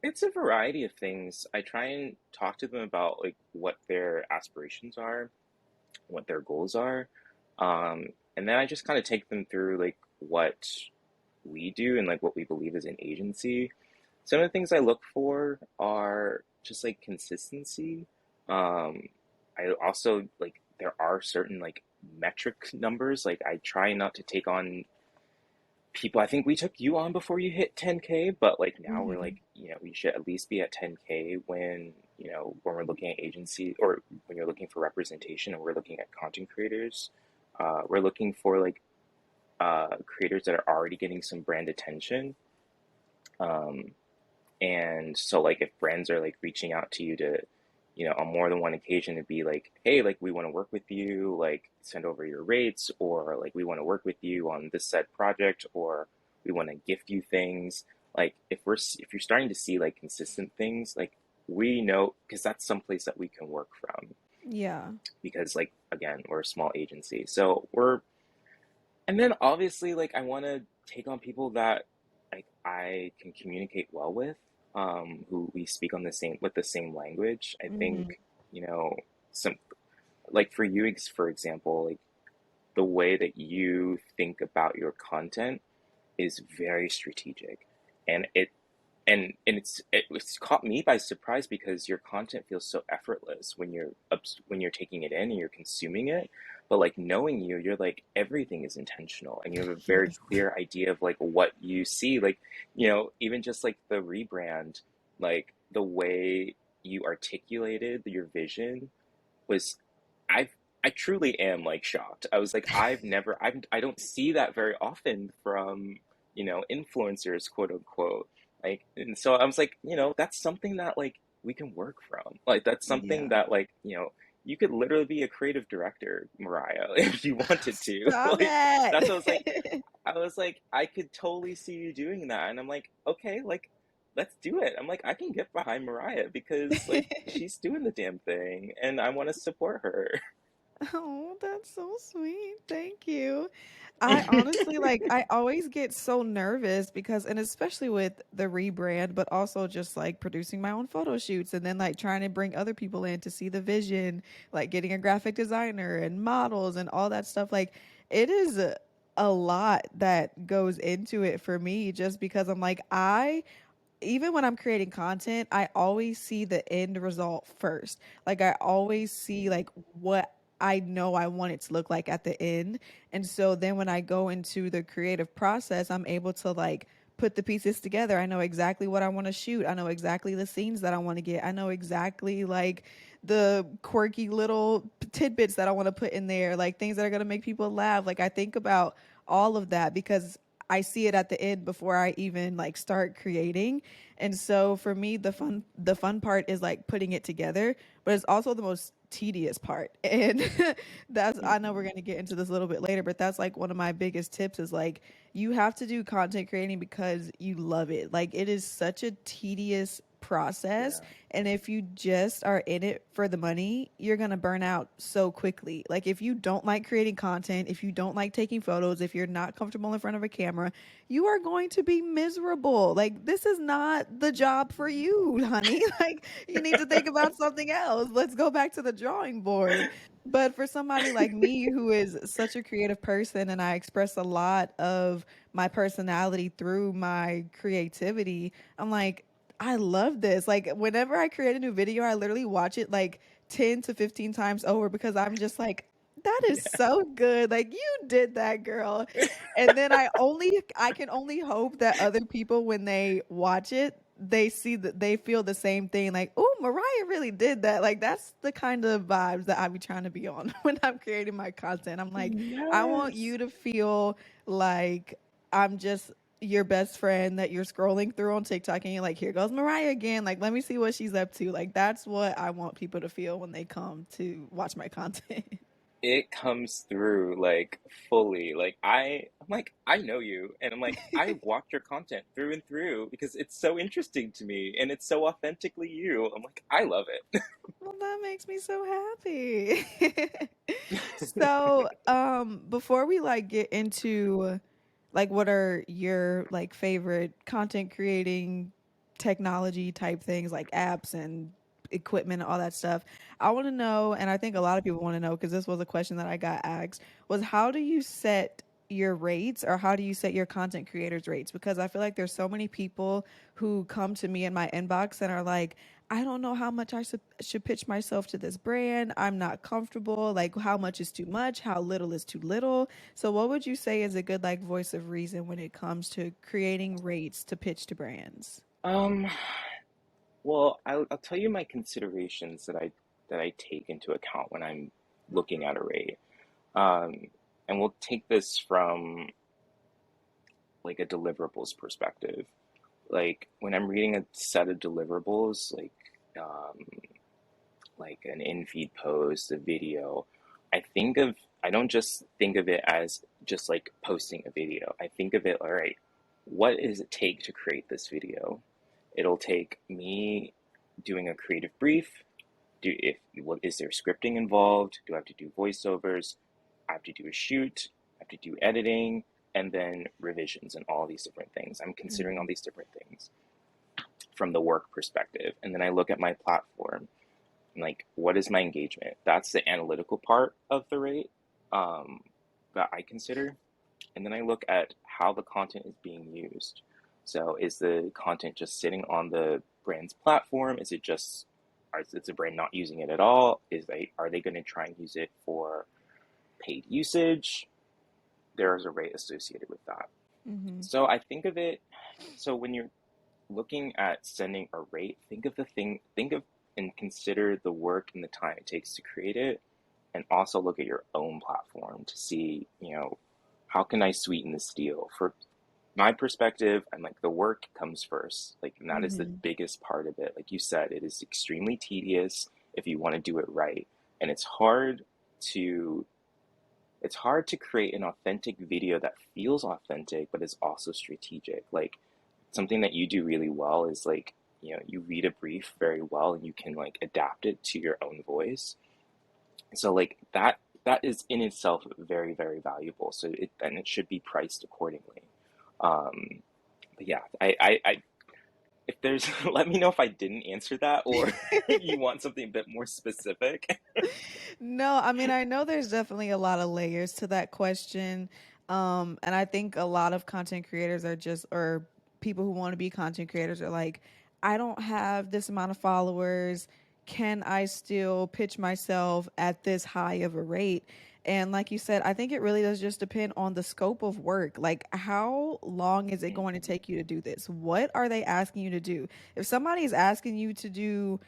it's a variety of things. I try and talk to them about like what their aspirations are, what their goals are. And then I just kind of take them through like what we do and like what we believe as an agency. Some of the things I look for are just like consistency. Um, I also like there are certain like metric numbers. Like I try not to take on people. I think we took you on before you hit 10K, but like now we're Hmm. like, we should at least be at 10K when, when we're looking at agency or when you're looking for representation and we're looking at content creators. We're looking for like creators that are already getting some brand attention. Um, And so, like, if brands are like reaching out to you to, on more than one occasion to be like, hey, like, we want to work with you, like, send over your rates, or like, we want to work with you on this said project, or we want to gift you things. Like, if you're starting to see like consistent things, like, we know because that's someplace that we can work from Yeah. because like again, we're a small agency. So we're and then obviously like I want to take on people that like I can communicate well with, who we speak on the same with the same language. I Hmm. think, you know, some like for you, for example, like the way that you think about your content is very strategic, and it's caught me by surprise because your content feels so effortless when you're taking it in and you're consuming it. But like knowing you, you're like everything is intentional, and you have a very Yes. clear idea of like what you see. Like, you know, even just like the rebrand, like the way you articulated your vision was I I truly am like shocked. I was like, I don't see that very often from, you know, influencers, quote unquote. Like, and so I was like, you know, that's something that like we can work from. Like that's something Yeah. that like, you know, you could literally be a creative director, Mariah, if you wanted to. Stop Like that's what it. I was like, I could totally see you doing that. And I'm like, okay, like let's do it. I'm like, I can get behind Mariah because like she's doing the damn thing and I want to support her. Oh, that's so sweet. Thank you. I honestly like I always get so nervous because and especially with the rebrand, but also just like producing my own photo shoots and then like trying to bring other people in to see the vision, like getting a graphic designer and models and all that stuff. Like it is a lot that goes into it for me just because I'm like I even when I'm creating content, I always see the end result first. Like I always see like what I know I want it to look like at the end. And so then when I go into the creative process, I'm able to like put the pieces together. I know exactly what I want to shoot. I know exactly the scenes that I want to get. I know exactly like the quirky little tidbits that I want to put in there, like things that are going to make people laugh. Like I think about all of that because I see it at the end before I even like start creating. And so for me the fun part is like putting it together, but it's also the most tedious part. And that's I know we're going to get into this a little bit later, but that's like one of my biggest tips is like you have to do content creating because you love it. Like it is such a tedious process, Yeah. and if you just are in it for the money, you're going to burn out so quickly. Like if you don't like creating content, if you don't like taking photos, if you're not comfortable in front of a camera, you are going to be miserable. Like this is not the job for you, honey. Like you need to think about something else. Let's go back to the drawing board. But for somebody like me who is such a creative person and I express a lot of my personality through my creativity, I'm like, I love this. Like whenever I create a new video, I literally watch it like 10 to 15 times over because I'm just like, that is Yeah. so good. Like you did that, girl. And then I can only hope that other people when they watch it, they see that they feel the same thing like, "Oh, Mariah really did that." Like that's the kind of vibes that I be trying to be on when I'm creating my content. I'm like, I want Yes. you to feel like I'm just your best friend that you're scrolling through on TikTok and you're like, here goes Mariah again. Like, let me see what she's up to. Like, that's what I want people to feel when they come to watch my content. It comes through like fully. Like I'm like, I know you. And I'm like, I watch your content through and through because it's so interesting to me and it's so authentically you. I'm like, I love it. Well, that makes me so happy. So, before we like get into like what are your like favorite content creating technology type things like apps and equipment and all that stuff, I want to know, and I think a lot of people want to know because this was a question that I got asked, was how do you set your rates or how do you set your content creators rates? Because I feel like there's so many people who come to me in my inbox and are like, I don't know how much I should pitch myself to this brand. I'm not comfortable. Like, how much is too much? How little is too little? So, what would you say is a good like voice of reason when it comes to creating rates to pitch to brands? Um, well, I'll tell you my considerations that I take into account when I'm looking at a rate. Um, and we'll take this from like a deliverables perspective. Like when I'm reading a set of deliverables, um, like an in-feed post, a video, I think of I don't just think of it as just like posting a video. I think of it, all right, what does it take to create this video? It'll take me doing a creative brief, is there scripting involved? Do I have to do voiceovers? I have to do a shoot, I have to do editing, and then revisions and all these different things. I'm considering all Mhm. these different things from the work perspective. And then I look at my platform and like, what is my engagement? That's the analytical part of the rate um, that I consider. And then I look at how the content is being used. So is the content just sitting on the brand's platform? Is it just, is the brand not using it at all? Are they going to try and use it for paid usage? There is a rate associated with that. Mhm. So I think of it, so when you're looking at sending a rate, think of and consider the work and the time it takes to create it, and also look at your own platform to see, how can I sweeten this deal? For my perspective, I'm like, the work comes first, like, and that is the Mhm. biggest part of it. Like you said, it is extremely tedious if you want to do it right, and to it's hard to create an authentic video that feels authentic but is also strategic. Like something that you do really well is like, you read a brief very well and you can like adapt it to your own voice. So like that is in itself very, very valuable. So it should be priced accordingly. Um, but yeah, I if there's let me know if I didn't answer that or you want something a bit more specific. No, I mean, I know there's definitely a lot of layers to that question. And I think a lot of content creators are just, or people who want to be content creators are like, I don't have this amount of followers. Can I still pitch myself at this high of a rate? And like you said, I think it really does just depend on the scope of work. Like, how long is it going to Mhm. take you to do this? What are they asking you to do? If somebody is asking you to do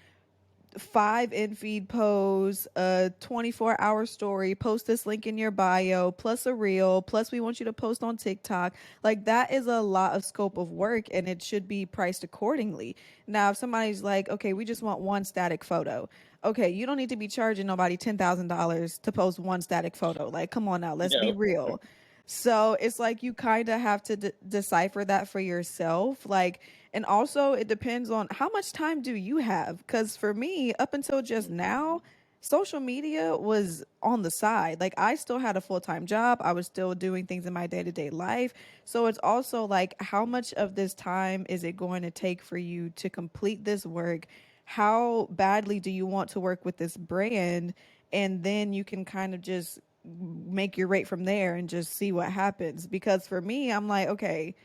five in feed posts, a 24-hour story, post this link in your bio, plus a reel, plus we want you to post on TikTok. Like that is a lot of scope of work and it should be priced accordingly. Now, if somebody's like, okay, we just want one static photo. Okay, you don't need to be charging nobody $10,000 to post one static photo. Like, come on now, let's be Yeah. real. So it's like you kind of have to decipher that for yourself. Like, and also, it depends on how much time do you have? Because for me, up until just Mhm. now, social media was on the side. Like, I still had a full time job, I was still doing things in my day to day life. So, it's also like, how much of this time is it going to take for you to complete this work? How badly do you want to work with this brand? And then you can kind of just make your rate from there and just see what happens. Because for me, I'm like, okay,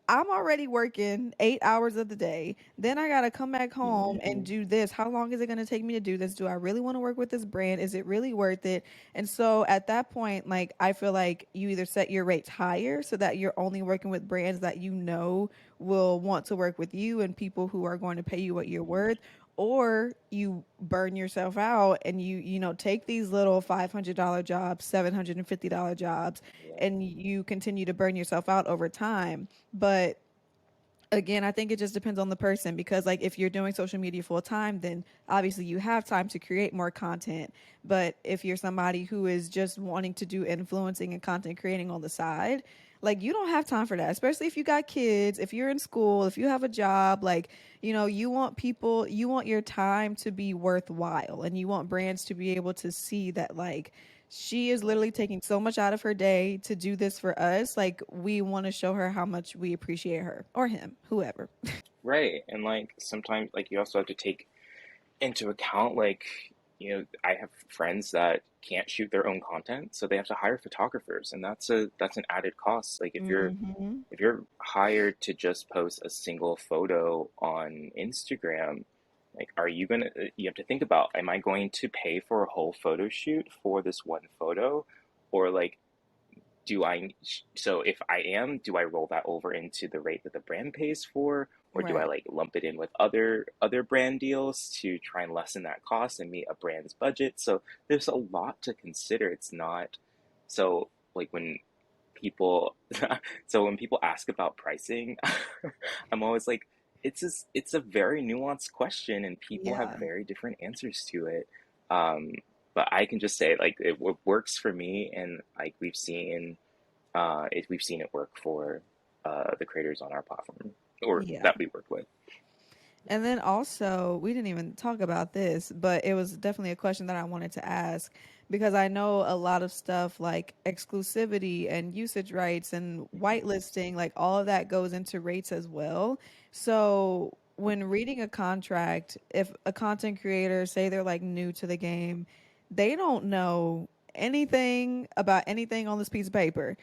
I'm already working 8 hours of the day. Then I got to come back home and Mhm. do this. How long is it going to take me to do this? Do I really want to work with this brand? Is it really worth it? And so at that point, like, I feel like you either set your rates higher so that you're only working with brands that you know will want to work with you and people who are going to pay you what you're worth, or you burn yourself out and you take these little $500 jobs, $750 jobs, Yeah. and you continue to burn yourself out over time. But again, I think it just depends on the person because, like, if you're doing social media full time, then obviously you have time to create more content. But if you're somebody who is just wanting to do influencing and content creating on the side, like, you don't have time for that, especially if you got kids, if you're in school, if you have a job. Like, you want people, you want your time to be worthwhile, and you want brands to be able to see that, like, she is literally taking so much out of her day to do this for us. Like, we want to show her how much we appreciate her or him, whoever. Right. And like sometimes like you also have to take into account like, I have friends that can't shoot their own content, so they have to hire photographers, and that's an added cost. Like Hmm. if you're hired to just post a single photo on Instagram, like you have to think about, am I going to pay for a whole photo shoot for this one photo? Or like do I, so if I am, do I roll that over into the rate that the brand pays for, or do I Right. like lump it in with other brand deals to try and lessen that cost and meet a brand's budget? So there's a lot to consider. It's not so like when people so when people ask about pricing, I'm always like, it's a very nuanced question and people have Yeah. very different answers to it. Um, but I can just say like it works for me, and like we've seen it work for the creators on our platform or Yeah. that we work with. And then also, we didn't even talk about this, but it was definitely a question that I wanted to ask because I know a lot of stuff like exclusivity and usage rights and whitelisting, like all of that goes into rates as well. So, when reading a contract, if a content creator, say they're like new to the game, they don't know anything about anything on this piece of paper.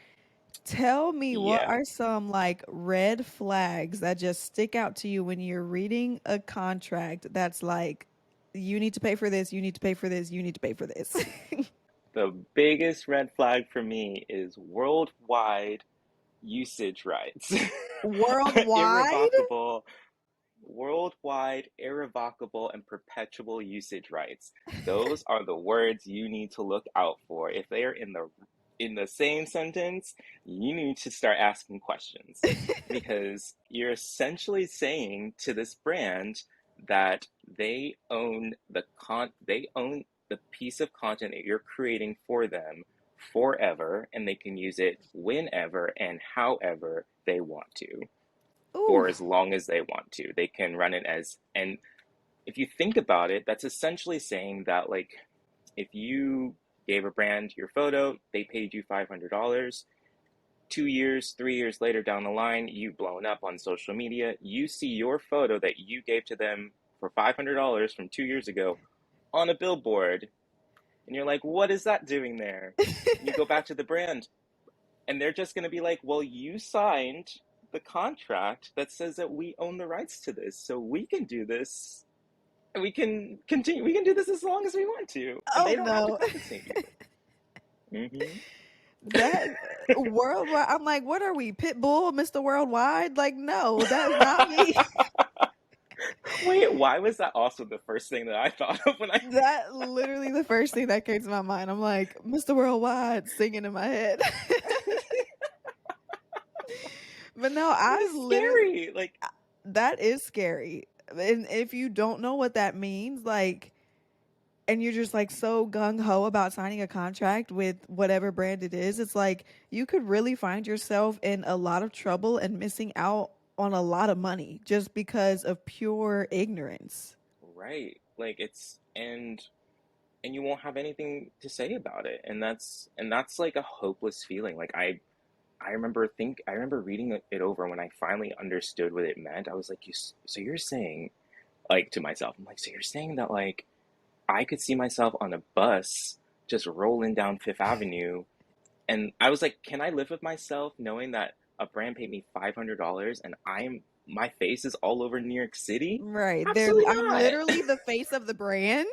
Tell me, what Yeah. are some like red flags that just stick out to you when you're reading a contract that's like, you need to pay for this, you need to pay for this, you need to pay for this? The biggest red flag for me is worldwide usage rights. Worldwide? Irrevocable, worldwide, irrevocable, and perpetual usage rights. Those are the words you need to look out for. If they are in the same sentence, you need to start asking questions because you're essentially saying to this brand that they own the piece of content that you're creating for them forever, and they can use it whenever and however they want to Ooh, for as long as they want to. They can run it as, and if you think about it, that's essentially saying that, like, if you gave a brand your photo, they paid you $500. 2 years, 3 years later down the line, you've blown up on social media. You see your photo that you gave to them for $500 from 2 years ago on a billboard, and you're like, what is that doing there? And you go back to the brand, and they're just going to be like, well, you signed the contract that says that we own the rights to this, so we can do this. We can continue. We can do this as long as we want to, and oh they don't have to no. compensate you. Mm-hmm. That worldwide, I'm like, what are we, Pitbull, Mr. Worldwide? Like, no, that is not me. Wait, why was that also the first thing that I thought of when I? That literally the first thing that came to my mind. I'm like, Mr. Worldwide singing in my head. But no, But I've it's literally, scary. Like, that is scary. And if you don't know what that means, like, and you're just like so gung ho about signing a contract with whatever brand it is, it's like you could really find yourself in a lot of trouble and missing out on a lot of money just because of pure ignorance. right, like it's and you won't have anything to say about it, and that's like a hopeless feeling. Like I remember reading it over when I finally understood what it meant. I was like, so you're saying, like, to myself, I'm like, so you're saying that, like, I could see myself on a bus just rolling down Fifth Avenue, and I was like, can I live with myself knowing that a brand paid me $500 and my face is all over New York City? Right. There, Absolutely I'm not. literally the face of the brand.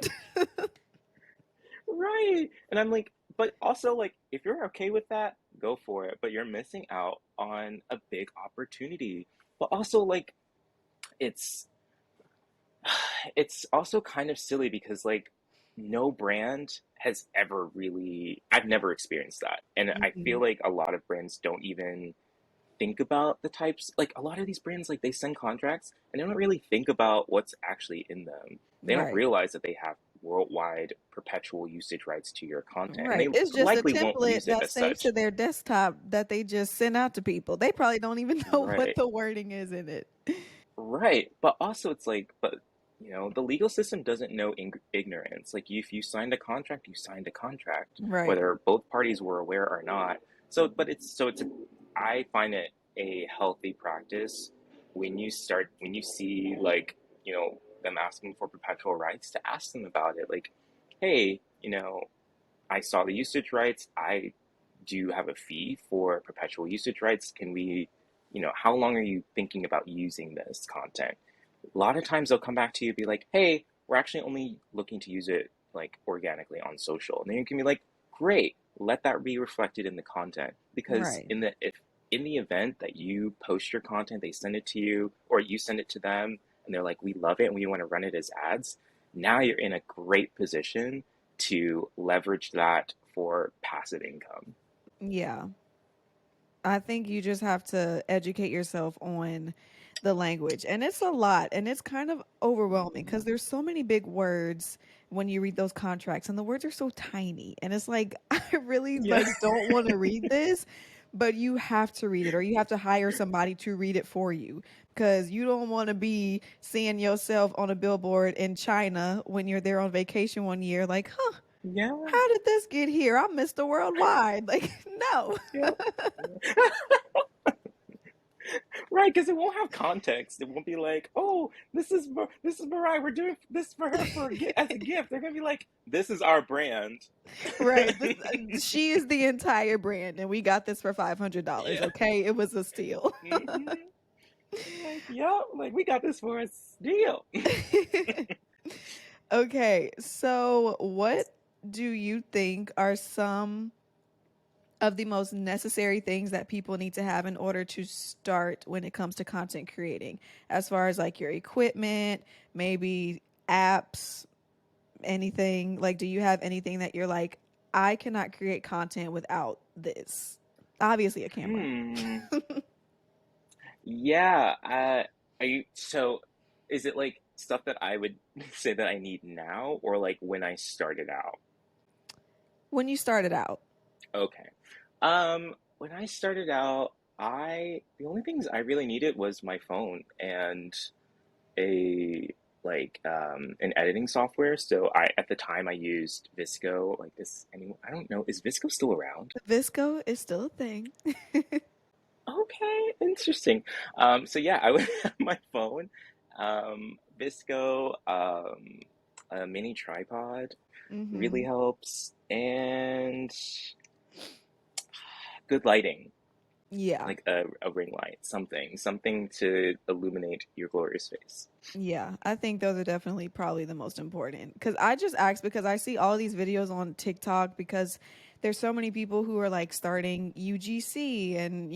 Right. And I'm like, but also, like, if you're okay with that, go for it. But you're missing out on a big opportunity. But also, like, it's it's also kind of silly because, like, no brand has ever really, I've never experienced that. And I feel Mhm. like a lot of brands don't even think about the types, like, a lot of these brands, like, they send contracts and they don't really think about what's actually in them. They don't Right. realize that they have worldwide perpetual usage rights to your content, and Right. they It's just a likely won't template use it that's as saved to such. their desktop that they just send out to people. They probably don't even know what Right. the wording is in it. Right. But also, it's like, but the legal system doesn't know ignorance. Like, if you signed a contract, you signed a contract, Right. whether both parties were aware or not. I find it a healthy practice when you see, like, them asking for perpetual rights, to ask them about it. Like, hey, I saw the usage rights. I do have a fee for perpetual usage rights. Can we, how long are you thinking about using this content? A lot of times they'll come back to you and be like, hey, we're actually only looking to use it, like, organically on social. And then you can be like, great, let that be reflected in the content. Because Right. in the event that you post your content, they send it to you, or you send it to them, and they're like, we love it and we want to run it as ads, now you're in a great position to leverage that for passive income. Yeah. I think you just have to educate yourself on the language. And it's a lot and it's kind of overwhelming because there's so many big words when you read those contracts and the words are so tiny. And it's like I really Yeah. like don't want to read this, but you have to read it or you have to hire somebody to read it for you because you don't want to be seeing yourself on a billboard in China when you're there on vacation one year like, huh, Yeah, how did this get here? I'm Mr. Worldwide. Like, no. yeah. Right, because it won't have context. It won't be like, oh, this is Mariah. We're doing this for her as a gift. They're gonna be like, this is our brand. Right. She is the entire brand, and we got this for $500. Yeah. Okay, it was a steal. Hmm. Like, yep. Like we got this for a steal. Okay, so what do you think are some of the most necessary things that people need to have in order to start when it comes to content creating? As far as like your equipment, maybe apps, anything. Like, do you have anything that you're like, I cannot create content without this? Obviously, a camera. Hmm. Yeah. Are you so? Is it like stuff that I would say that I need now, or like when I started out? When you started out. Okay. When I started out, the only things I really needed was my phone and a an editing software. So I at the time I used Visco, like this any I don't know, is Visco still around? Visco is still a thing. Okay, interesting. So yeah, I would have my phone, Visco, a mini tripod really Mm-hmm. helps, and good lighting. Yeah. Like a ring light, something to illuminate your glorious face. Yeah, I think those are definitely probably the most important. Because I just asked because I see all these videos on TikTok because there's so many people who are like starting UGC and,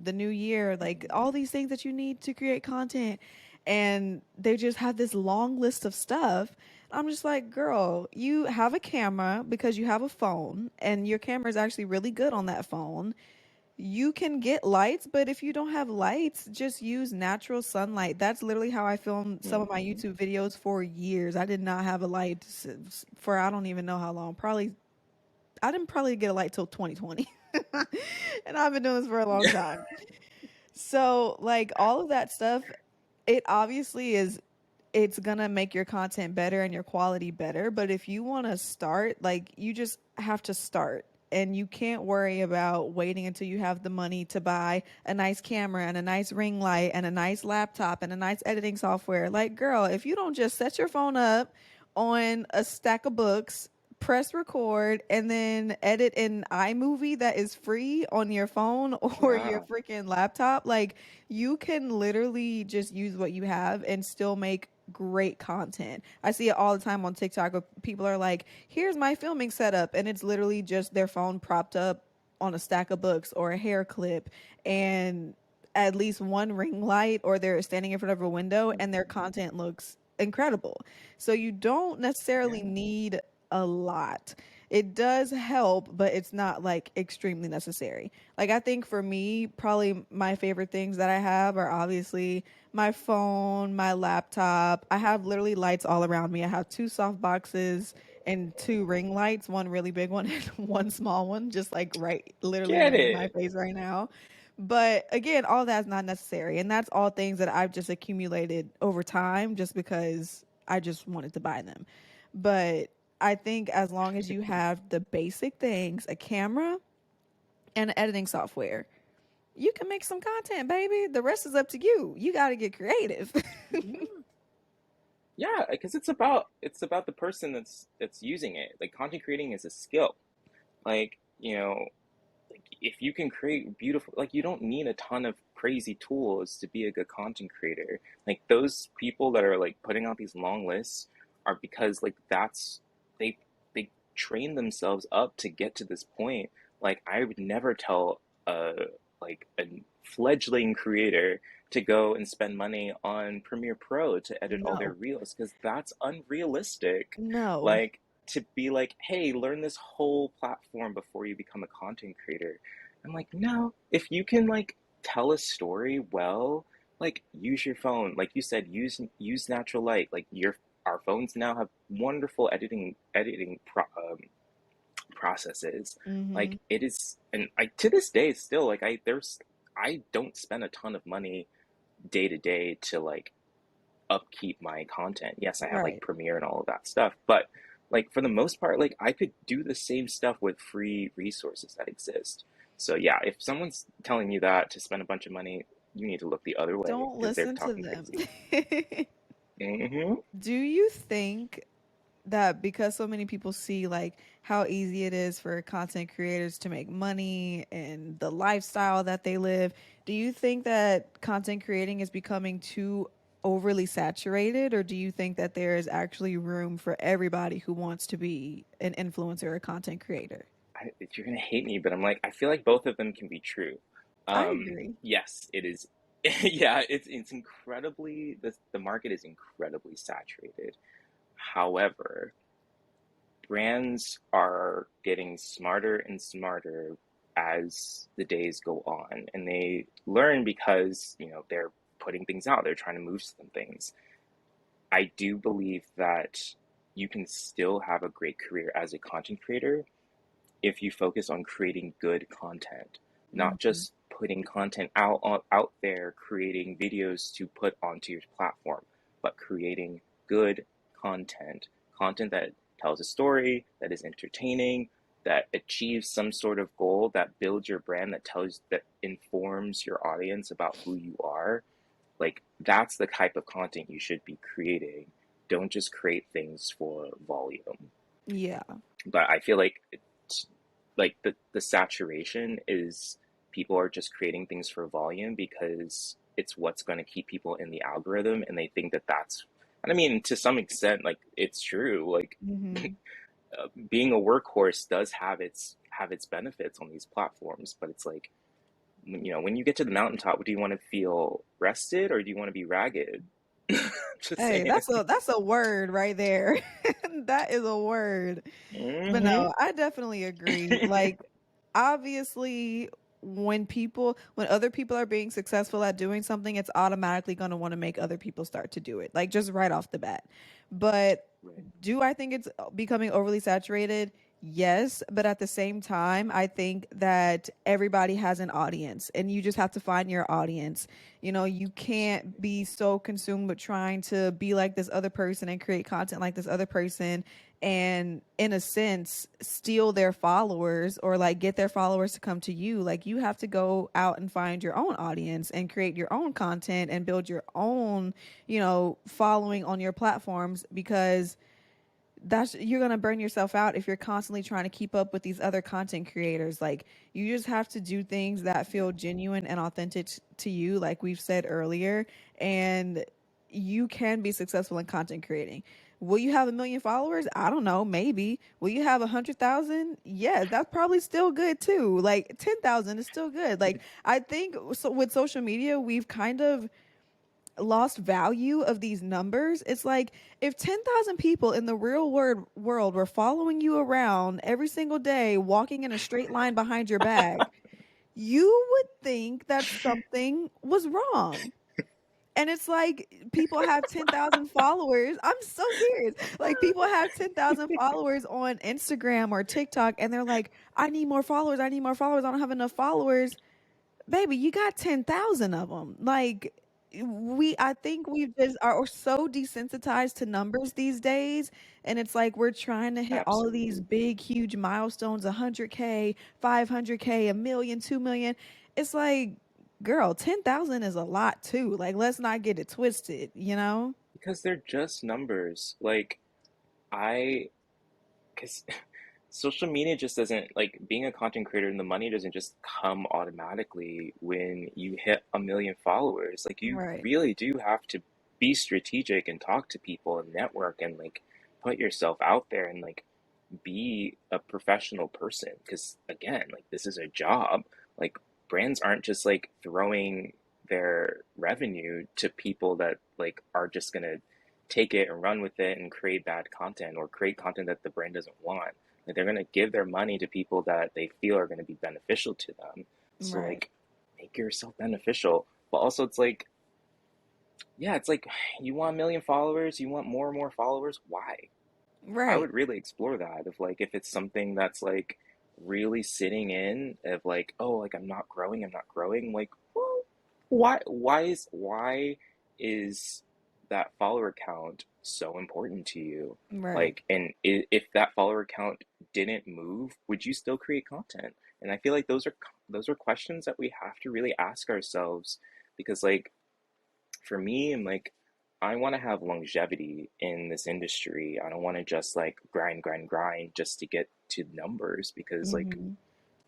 the new year, like all these things that you need to create content. And they just have this long list of stuff. I'm just like, girl, you have a camera because you have a phone and your camera is actually really good on that phone. You can get lights, but if you don't have lights, just use natural sunlight. That's literally how I filmed some of my Hmm. YouTube videos for years. I did not have a light for I don't even know how long. Probably I didn't probably get a light till 2020. And I've been doing this for a long time. So, like all of that stuff, it obviously is it's gonna make your content better and your quality better. But if you want to start, like you just have to start. And you can't worry about waiting until you have the money to buy a nice camera and a nice ring light and a nice laptop and a nice editing software. Like, girl, if you don't just set your phone up on a stack of books, press record, and then edit in iMovie that is free on your phone or your Yeah. freaking laptop, like you can literally just use what you have and still make great content. I see it all the time on TikTok where people are like, here's my filming setup. And it's literally just their phone propped up on a stack of books or a hair clip and at least one ring light, or they're standing in front of a window and their Hmm. content looks incredible. So you don't necessarily Yeah. need a lot. It does help, but it's not like extremely necessary. Like I think for me, probably my favorite things that I have are obviously my phone, my laptop. I have literally lights all around me. I have two soft boxes and two ring lights, one really big one and one small one, just like right literally Get in my it. face right now. But again, all that's not necessary. And that's all things that I've just accumulated over time just because I just wanted to buy them. But I think as long as you have the basic things, a camera and an editing software, you can make some content, baby. The rest is up to you. You got to get creative. Yeah. Yeah, because it's about the person that's using it. Like content creating is a skill. Like, like if you can create beautiful, like you don't need a ton of crazy tools to be a good content creator. Like those people that are like putting out these long lists are because like they they train themselves up to get to this point. Like I would never tell a fledgling creator to go and spend money on Premiere Pro to edit all their No, reels because that's unrealistic. no, Like to be like, hey, learn this whole platform before you become a content creator. I'm like, no, if you can like tell a story well, like use your phone. Like you said, use natural light. Like our phones now have wonderful processes. Mm-hmm. Like it is, and I to this day still like I don't spend a ton of money day to day to like upkeep my content. Yes, I have like Right. Premiere and all of that stuff, but like for the most part, like I could do the same stuff with free resources that exist. So yeah, if someone's telling you that to spend a bunch of money, you need to look the other way Don't because they're listen to talking them. crazy. Hmm. Do you think that because so many people see like how easy it is for content creators to make money and the lifestyle that they live, do you think that content creating is becoming too overly saturated, or do you think that there is actually room for everybody who wants to be an influencer or content creator? You're gonna hate me, but I'm like, I feel like both of them can be true. I agree. Yes, it is. Yeah, it's incredibly the market is incredibly saturated. However, brands are getting smarter and smarter as the days go on, and they learn because, they're putting things out, they're trying to move some things. I do believe that you can still have a great career as a content creator if you focus on creating good content, not Hmm. just putting content out there, creating videos to put onto your platform, but creating good content, content that tells a story, that is entertaining, that achieves some sort of goal, that builds your brand, that informs your audience about who you are. Like that's the type of content you should be creating. Don't just create things for volume. Yeah. But I feel like the saturation is people are just creating things for volume because it's what's going to keep people in the algorithm, and they think that that's, and I mean to some extent like it's true, like Hmm. being a workhorse does have its benefits on these platforms, but it's like, when you get to the mountaintop, do you want to feel rested or do you want to be ragged? Just Hey, saying. that's a word right there. That is a word. But Hmm. no, I definitely agree. Like, obviously, when other people are being successful at doing something, it's automatically going to want to make other people start to do it, like just right off the bat. But Right. do I think it's becoming overly saturated? Yes, but at the same time, I think that everybody has an audience and you just have to find your audience. You can't be so consumed with trying to be like this other person and create content like this other person and in a sense steal their followers or like get their followers to come to you. Like you have to go out and find your own audience and create your own content and build your own, following on your platforms, because that's you're going to burn yourself out if you're constantly trying to keep up with these other content creators. Like you just have to do things that feel genuine and authentic to you, like we've said earlier, and you can be successful in content creating. Will you have 1 million followers? I don't know, maybe. Will you have 100,000? Yeah, that's probably still good too. Like 10,000 is still good. Like I think so with social media we've kind of lost value of these numbers. It's like if 10,000 people in the real world were following you around every single day, walking in a straight line behind your back, you would think that something was wrong. And it's like people have 10,000 followers. I'm so serious. Like people have 10,000 followers on Instagram or TikTok and they're like, I need more followers. I need more followers. I don't have enough followers. Baby, you got 10,000 of them. Like I think we just are so desensitized to numbers these days, and it's like we're trying to hit all of these Absolutely. big huge milestones, 100K, 500K, a million, 2 million. It's like, girl, 10,000 is a lot too. Like let's not get it twisted. Because they're just numbers. Like I because social media just doesn't, like, being a content creator, and the money doesn't just come automatically when you hit 1 million followers. Like you Right. really do have to be strategic and talk to people and network and like put yourself out there and like be a professional person, because again, like this is a job. Like brands aren't just like throwing their revenue to people that like are just gonna take it and run with it and create bad content or create content that the brand doesn't want. Like they're gonna give their money to people that they feel are gonna be beneficial to them. So Right. like make yourself beneficial. But also it's like, yeah, it's like you want 1 million followers, you want more and more followers. Why? I Right. would really explore that if like if it's something that's like really sitting in of like, oh, like I'm not growing, like, well, why is that follower count so important to you? Right. Like, and if that follower count didn't move, would you still create content? And I feel like those are questions that we have to really ask ourselves because like for me, I'm like, I want to have longevity in this industry. I don't want to just like grind just to get to numbers because, like, Hmm.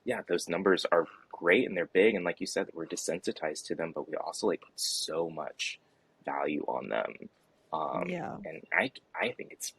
yeah, those numbers are great and they're big. And like you said, we're desensitized to them, but we also like put so much value on them. Yeah. And I think it's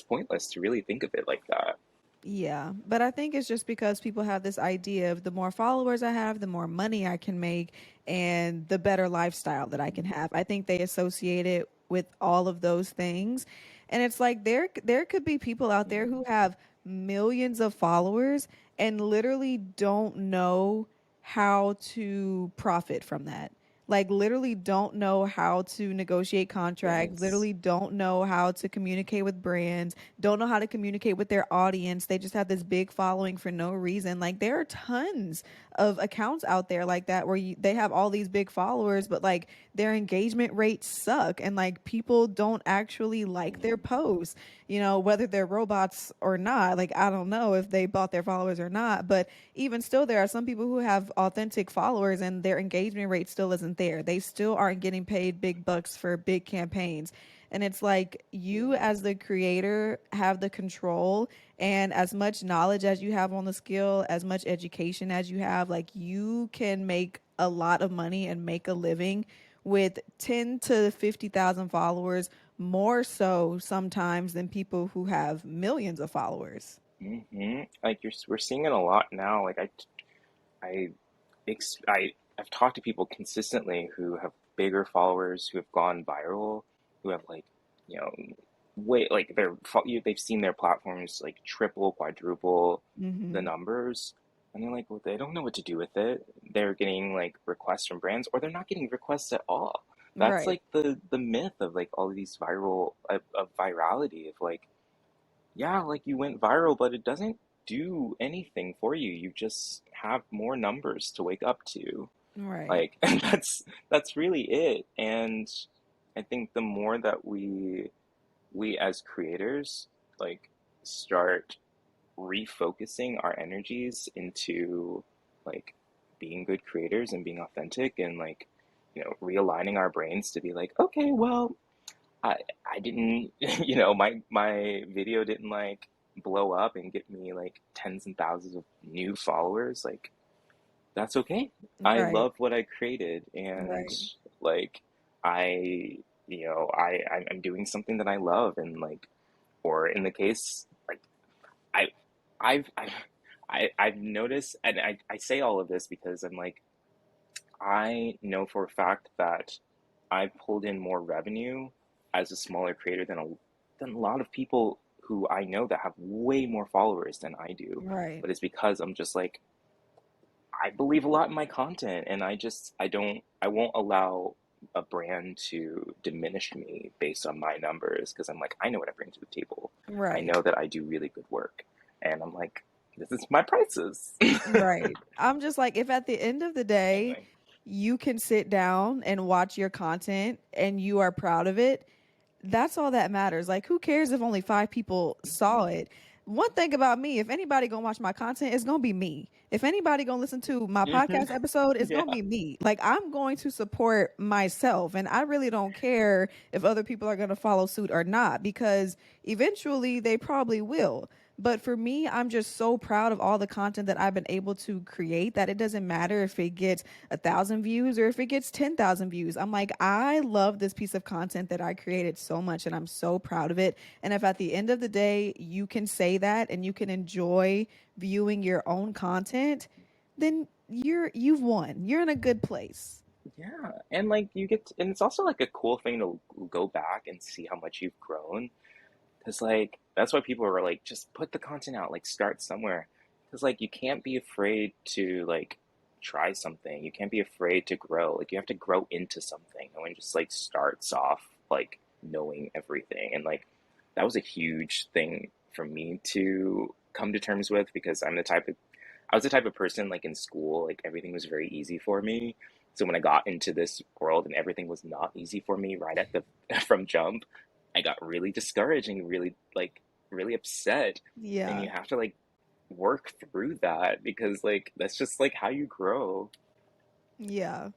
pointless to really think of it like that. Yeah, but I think it's just because people have this idea of the more followers I have, the more money I can make, and the better lifestyle that I can have. I think they associate it with all of those things. And it's like there could be people out there who have millions of followers and literally don't know how to profit from that. Like literally don't know how to negotiate contracts, Yes. literally don't know how to communicate with brands, don't know how to communicate with their audience. They just have this big following for no reason. Like there are tons of accounts out there like that where they have all these big followers, but like their engagement rates suck and like people don't actually like their Mm, posts, whether they're robots or not. Like I don't know if they bought their followers or not, but even still, there are some people who have authentic followers and their engagement rate still isn't there. They still aren't getting paid big bucks for big campaigns. And it's like you, yeah. as the creator, have the control, and as much knowledge as you have on the skill, as much education as you have, like you can make a lot of money and make a living with 10 to 50,000 followers, more so sometimes than people who have millions of followers. Like we're seeing it a lot now. Like I I've talked to people consistently who have bigger followers who have gone viral, who have like, you know, way like they've seen their platforms like triple, quadruple the Hmm. numbers, and they're like, well, they don't know what to do with it. They're getting like requests from brands, or they're not getting requests at all. That's Right. like the myth of like all of these of virality of like yeah, like you went viral, but it doesn't do anything for you. You just have more numbers to wake up to. Right. Like, and that's really it. And I think the more that we as creators like start refocusing our energies into like being good creators and being authentic and like realigning our brains to be like, okay, well, I I didn't my video didn't like blow up and get me like tens and thousands of new followers. Like that's okay. I Right. love what I created and Right. like I I'm doing something that I love and like or in the case like I I've I've noticed and I say all of this because I'm like I know for a fact that I pulled in more revenue as a smaller creator than a lot of people who I know that have way more followers than I do. Right. But it's because I'm just like I believe a lot in my content and I won't allow a brand to diminish me based on my numbers because I'm like I know what I bring to the table. I Right. know that I do really good work and I'm like this is my prices. Right. I'm just like, if at the end of the day, Anyway. you can sit down and watch your content and you are proud of it, that's all that matters. Like, who cares if only 5 people saw it? One thing about me, if anybody gonna watch my content, it's gonna be me. If anybody gonna listen to my Hmm. podcast episode, it's gonna Yeah. be me. Like, I'm going to support myself, and I really don't care if other people are gonna follow suit or not, because eventually they probably will. But for me, I'm just so proud of all the content that I've been able to create that it doesn't matter if it gets 1,000 views or if it gets 10,000 views. I'm like, I love this piece of content that I created so much and I'm so proud of it. And if at the end of the day you can say that and you can enjoy viewing your own content, then you've won. You're in a good place. Yeah, and like and it's also like a cool thing to go back and see how much you've grown. Because like that's why people are like, just put the content out, like start somewhere. Because like you can't be afraid to like try something. You can't be afraid to grow. Like you have to grow into something. No one just like starts off like knowing everything. And like that was a huge thing for me to come to terms with because I was the type of person like in school, like everything was very easy for me. So when I got into this world and everything was not easy for me right at the from jump, I got really discouraged and really upset. And Yeah. you have to like work through that because like that's just like how you grow. Yeah.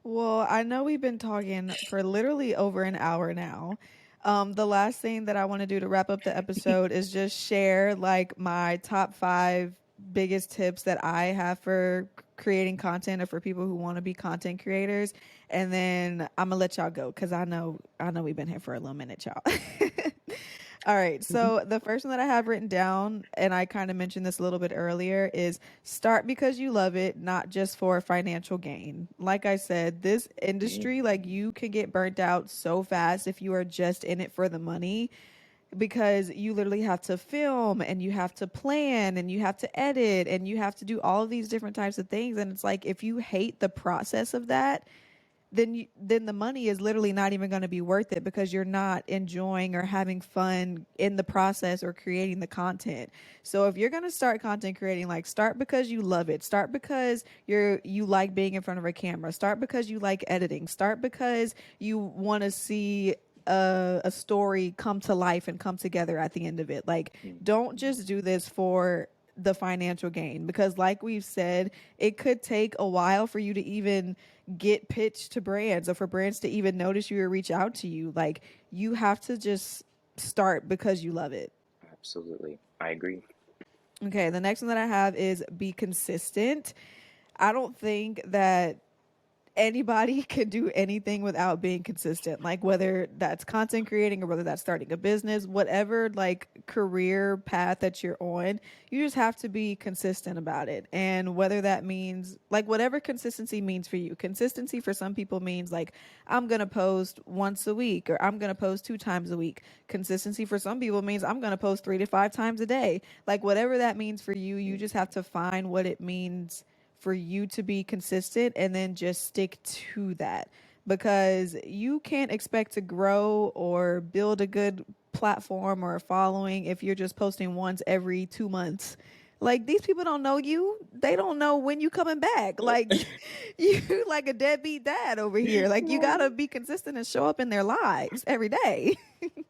Well, I know we've been talking for literally over an hour now. The last thing that I want to do to wrap up the episode is just share like my top five biggest tips that I have for creating content or for people who want to be content creators. And then I'm gonna let y'all go because I know we've been here for a little minute, y'all. All right. Mhm. So the first one that I have written down, and I kind of mentioned this a little bit earlier, is start because you love it, not just for financial gain. Like I said, this industry, like Mhm. you can get burnt out so fast if you are just in it for the money because you literally have to film and you have to plan and you have to edit and you have to do all of these different types of things. And it's like if you hate the process of that, then the money is literally not even going to be worth it because you're not enjoying or having fun in the process or creating the content. So if you're going to start content creating, like start because you love it. Start because you like being in front of a camera. Start because you like editing. Start because you want to see a story come to life and come together at the end of it. Like, don't Mhm. just do this for the financial gain because, like we've said, it could take a while for you to even get pitched to brands or for brands to even notice you or reach out to you. Like, you have to just start because you love it. Absolutely. I agree. Okay, the next one that I have is be consistent. I don't think that anybody can do anything without being consistent, like whether that's content creating or whether that's starting a business, whatever like career path that you're on, you just have to be consistent about it. And whether that means like whatever consistency means for you, consistency for some people means like I'm gonna post once a week or I'm gonna post 2 times a week. Consistency for some people means I'm gonna post 3 to 5 times a day. Like whatever that means for you, you just have to find what it means for you to be consistent and then just stick to that because you can't expect to grow or build a good platform or a following if you're just posting once every 2 months. Like these people don't know you. They don't know when you coming back. Like you like a deadbeat dad over here. Like you gotta be consistent and show up in their lives every day.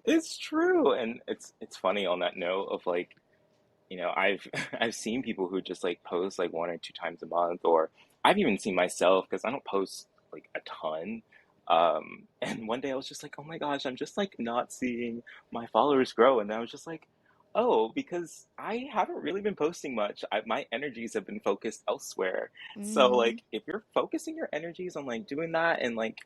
It's true, and it's funny on that note of like, I've I've seen people who just like post like 1 or 2 times a month, or I've even seen myself because I don't post like a ton. And one day I was just like, oh my gosh, I'm just like not seeing my followers grow, and I was just like, oh, because I haven't really been posting much. My energies have been focused elsewhere. So Mm-hmm. like, if you're focusing your energies on like doing that and like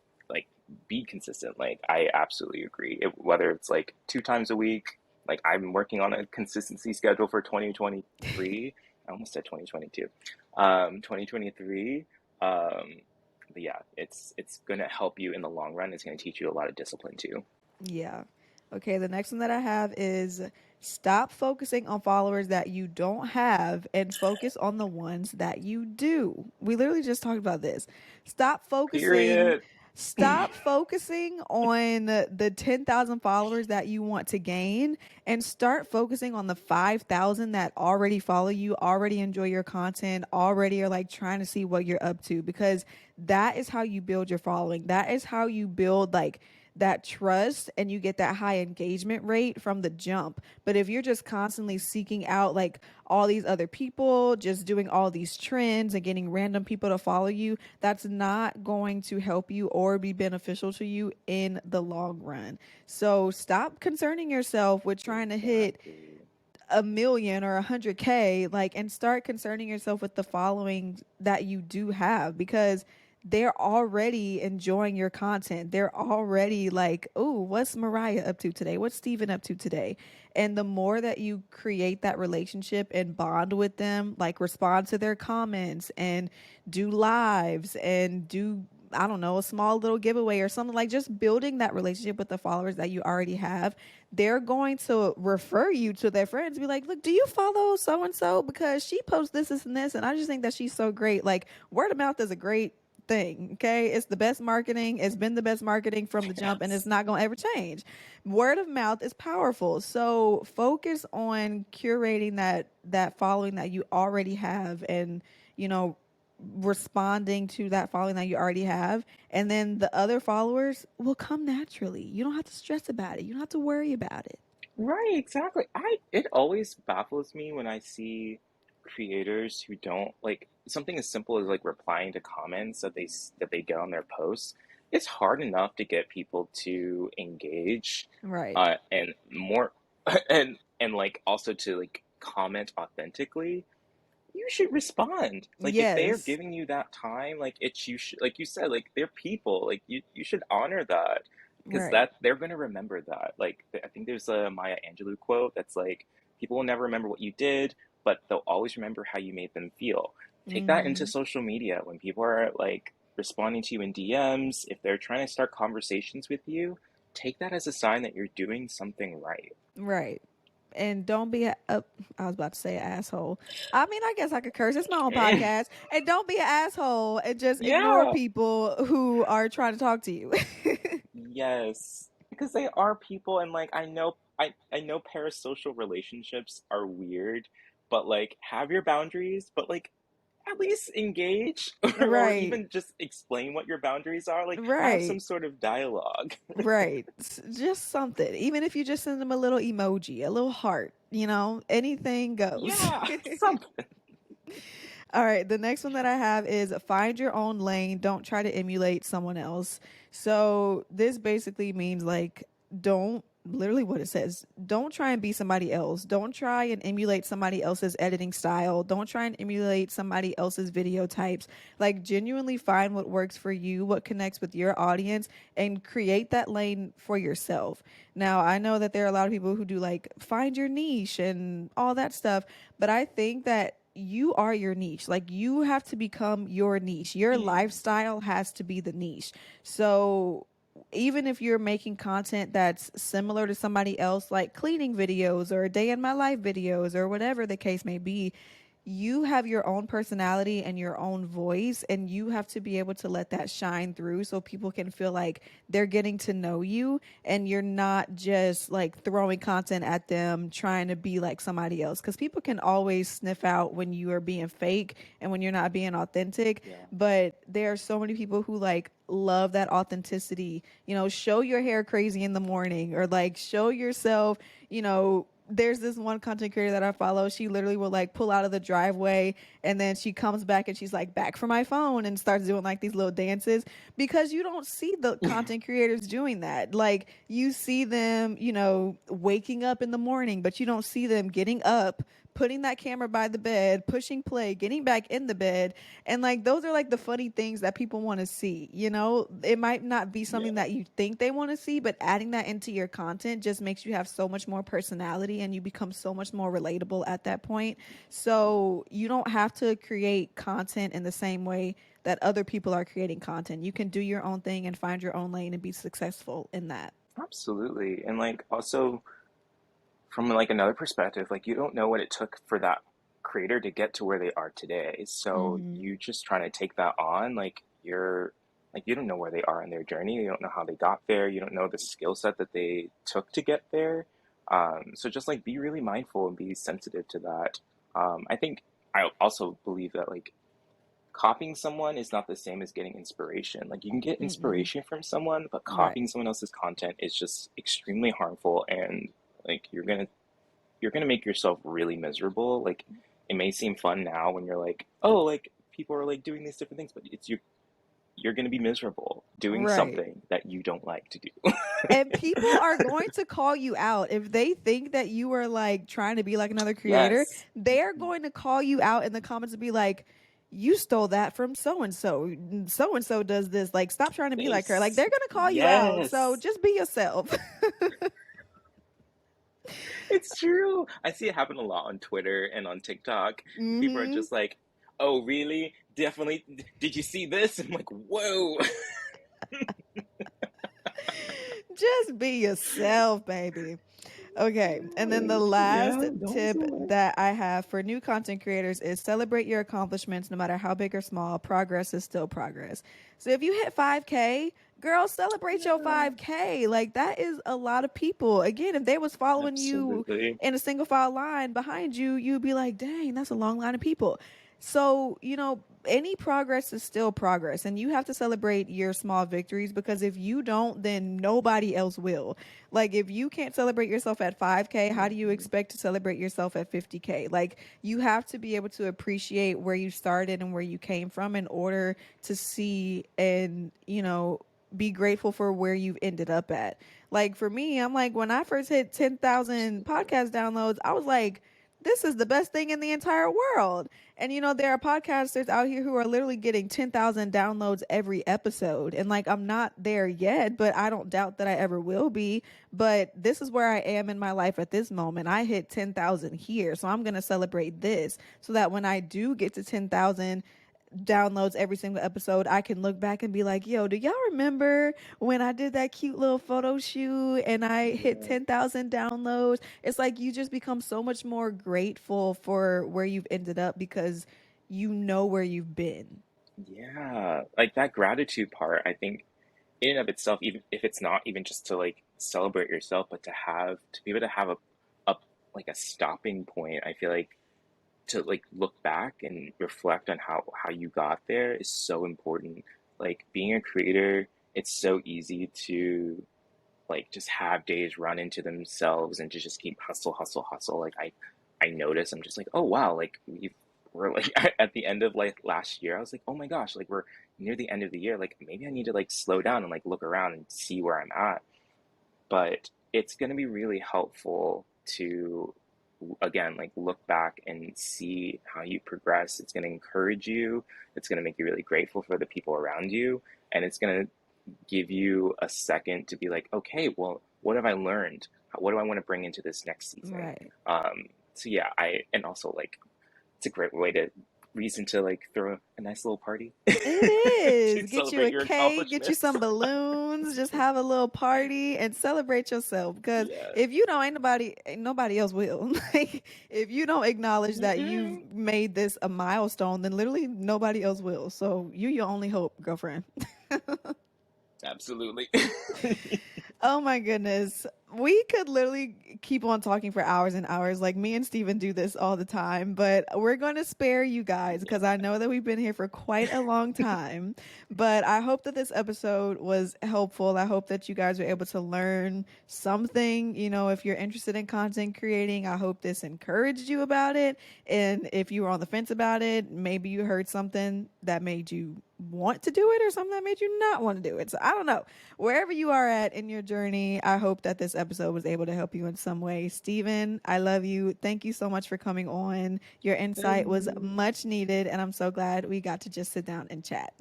be consistent, like I absolutely agree. Whether it's like 2 times a week, like I'm working on a consistency schedule for 2023. I almost said 2022. 2023. Um, but yeah, it's gonna help you in the long run. It's gonna teach you a lot of discipline too. Yeah. Okay, the next one that I have is stop focusing on followers that you don't have and focus on the ones that you do. We literally just talked about this. Stop focusing Period. stop focusing on the 10,000 followers that you want to gain and start focusing on the 5,000 that already follow you, already enjoy your content, already are like trying to see what you're up to because that is how you build your following. That is how you build like that trust and you get that high engagement rate from the jump. But if you're just constantly seeking out like all these other people, just doing all these trends and getting random people to follow you, that's not going to help you or be beneficial to you in the long run. So stop concerning yourself with trying to hit Exactly. a million or 100K, like, and start concerning yourself with the following that you do have because they're already enjoying your content. They're already like, oh, what's Mariah up to today? What's Steven up to today? And the more that you create that relationship and bond with them, like respond to their comments and do lives and do, I don't know, a small little giveaway or something, like just building that relationship with the followers that you already have, they're going to refer you to their friends. Be like, look, do you follow so and so? Because she posts this, this, and this. And I just think that she's so great. Like, word of mouth is a great thing. Okay. It's the best marketing. It's been the best marketing from the jump, and it's Yes. not going to ever change. Word of mouth is powerful. So focus on curating that following that you already have, and, you know, responding to that following that you already have, and then the other followers will come naturally. You don't have to stress about it. You don't have to worry about it. Right, exactly. It always baffles me when I see creators who don't like something as simple as like replying to comments that they get on their posts. It's hard enough to get people to engage, Right. and more, and like also to like comment authentically. You should respond. Like if they are Yes. giving you that time, like it's you should, like you said, like they're people. Like you should honor that because Right. that they're gonna remember that. Like I think there's a Maya Angelou quote that's like, people will never remember what you did, but they'll always remember how you made them feel. Take that into Mm-hmm. social media when people are like responding to you in DMs. If they're trying to start conversations with you, take that as a sign that you're doing something right. Right. And don't be I was about to say asshole. I mean, I guess I could curse. It's my own podcast. And don't be an asshole and just ignore Yeah. people who are trying to talk to you. Yes, because they are people, and like I know parasocial relationships are weird, but like have your boundaries, but like at least engage or Right. even just explain what your boundaries are. Like have some Right. sort of dialogue. Right. Just something. Even if you just send them a little emoji, a little heart, anything goes. Yeah, something. All right, the next one that I have is find your own lane. Don't try to emulate someone else. So this basically means like don't literally what it says. Don't try and be somebody else. Don't try and emulate somebody else's editing style. Don't try and emulate somebody else's video types. Like genuinely find what works for you, what connects with your audience, and create that lane for yourself. Now, I know that there are a lot of people who do like find your niche and all that stuff, but I think that you are your niche. Like you have to become your niche. Your Yeah. lifestyle has to be the niche. So even if you're making content that's similar to somebody else, like cleaning videos or day in my life videos or whatever the case may be, you have your own personality and your own voice, and you have to be able to let that shine through so people can feel like they're getting to know you, and you're not just like throwing content at them trying to be like somebody else, because people can always sniff out when you are being fake and when you're not being authentic. Yeah. But there are so many people who like love that authenticity. Show your hair crazy in the morning, or like show yourself, there's this one content creator that I follow. She literally will like pull out of the driveway, and then she comes back and she's like, back for my phone, and starts doing like these little dances, because you don't see the content creators doing that. Like you see them, waking up in the morning, but you don't see them getting up, putting that camera by the bed, pushing play, getting back in the bed. And like those are like the funny things that people want to see. It might not be something Yeah. that you think they want to see, but adding that into your content just makes you have so much more personality, and you become so much more relatable at that point. So you don't have to create content in the same way that other people are creating content. You can do your own thing and find your own lane and be successful in that. Absolutely. And like also from like another perspective, like you don't know what it took for that creator to get to where they are today. So Mm-hmm. you just trying to take that on, like you're like you don't know where they are in their journey. You don't know how they got there. You don't know the skill set that they took to get there. So just like be really mindful and be sensitive to that. I think I also believe that like copying someone is not the same as getting inspiration. Like you can get Mm-mm. inspiration from someone, but Right. copying someone else's content is just extremely harmful, and like you're gonna make yourself really miserable. Like it may seem fun now when you're like, oh, like people are like doing these different things, but you're gonna be miserable doing Right. something that you don't like to do. And people are going to call you out if they think that you are like trying to be like another creator. Yes. They're going to call you out in the comments and be like, you stole that from so and so. So and so does this. Like, stop trying to be like her. Like, This. they're going to call you out. So Yes. just be yourself. It's true. I see it happen a lot on Twitter and on TikTok. People are Hmm. just like, "Oh, really? Definitely. Did you see this?" I'm like, "Whoa." Just be yourself, baby. Okay. And then the last Yeah, don't be tip so much. that I have for new content creators is celebrate your accomplishments no matter how big or small. Progress is still progress. So if you hit 5K, girl, celebrate your Yeah, 5K. Like that is a lot of people. Again, if they was following you absolutely. in a single file line behind you, you'd be like, dang, that's a long line of people. So, any progress is still progress, and you have to celebrate your small victories because if you don't, then nobody else will. Like, if you can't celebrate yourself at 5K, how do you Mhm. expect to celebrate yourself at 50K? Like, you have to be able to appreciate where you started and where you came from in order to see and, be grateful for where you've ended up at. Like, for me, I'm like, when I first hit 10,000 Absolutely. podcast downloads, I was like, this is the best thing in the entire world. And there are podcasters out here who are literally getting 10,000 downloads every episode. And like, I'm not there yet, but I don't doubt that I ever will be. But this is where I am in my life at this moment. I hit 10,000 here. So I'm going to celebrate this so that when I do get to 10,000 downloads every single episode, I can look back and be like, yo, do y'all remember when I did that cute little photo shoot and I hit Yeah. 10,000 downloads? It's like you just become so much more grateful for where you've ended up because you know where you've been. Yeah, like that gratitude part, I think in and of itself, even if it's not even just to like celebrate yourself, but to be able to have a like a stopping point, I feel like to like look back and reflect on how you got there is so important. Like being a creator, it's so easy to like just have days run into themselves and to just keep hustle, hustle, hustle. Like I notice I'm just like, oh wow, like we're like at the end of like last year, I was like, oh my gosh, like we're near the end of the year. Like maybe I need to like slow down and like look around and see where I'm at. But it's gonna be really helpful to again like look back and see how you progress. It's gonna encourage you. It's gonna make you really grateful for the people around you, and it's gonna give you a second to be like, okay, well, what have I learned? What do I want to bring into this next season? Right. So yeah, and also like it's a great way to reason to like throw a nice little party It to is. Get you celebrate a your cake, get you accomplishments. some balloons, just have a little party and celebrate yourself. Because Yeah. if you don't, ain't nobody else will. Like, if you don't acknowledge that Mm-mm. you've made this a milestone, then literally nobody else will. So you your only hope, girlfriend. Absolutely. Oh my goodness. We could literally keep on talking for hours and hours. Like me and Steven do this all the time, but we're going to spare you guys because I know that we've been here for quite a long time. But I hope that this episode was helpful. I hope that you guys were able to learn something. If you're interested in content creating, I hope this encouraged you about it. And if you were on the fence about it, maybe you heard something that made you want to do it or something that made you not want to do it. So I don't know. Wherever you are at in your journey, I hope that this episode was able to help you in some way. Steven, I love you. Thank you so much for coming on. Your insight was Um, much needed, and I'm so glad we got to just sit down and chat.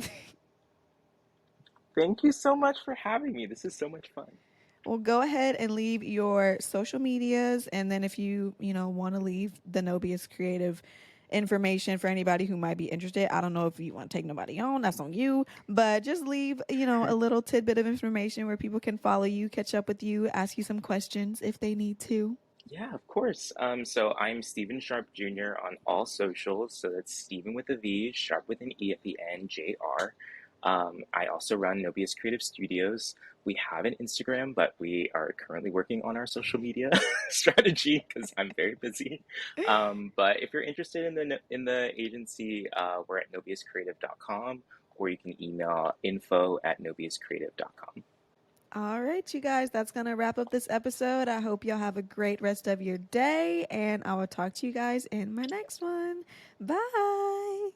Thank you so much for having me. This is so much fun. Well, go ahead and leave your social medias, and then if you want to leave the Nobius Creative information for anybody who might be interested. I don't know if you want to take nobody on, that's on you, but just leave, a little tidbit of information where people can follow you, catch up with you, ask you some questions if they need to. Yeah, of course. So I'm Stephen Sharpe Jr. on all socials. So that's Stephen with a V, Sharpe with an E at the end, JR. I also run Nobius Creative Studios. We have an Instagram, but we are currently working on our social media strategy because I'm very busy. But if you're interested in the agency, we're at nobiuscreative.com, or you can email info@nobiuscreative.com. All right, you guys, that's going to wrap up this episode. I hope y'all have a great rest of your day, and I will talk to you guys in my next one. Bye.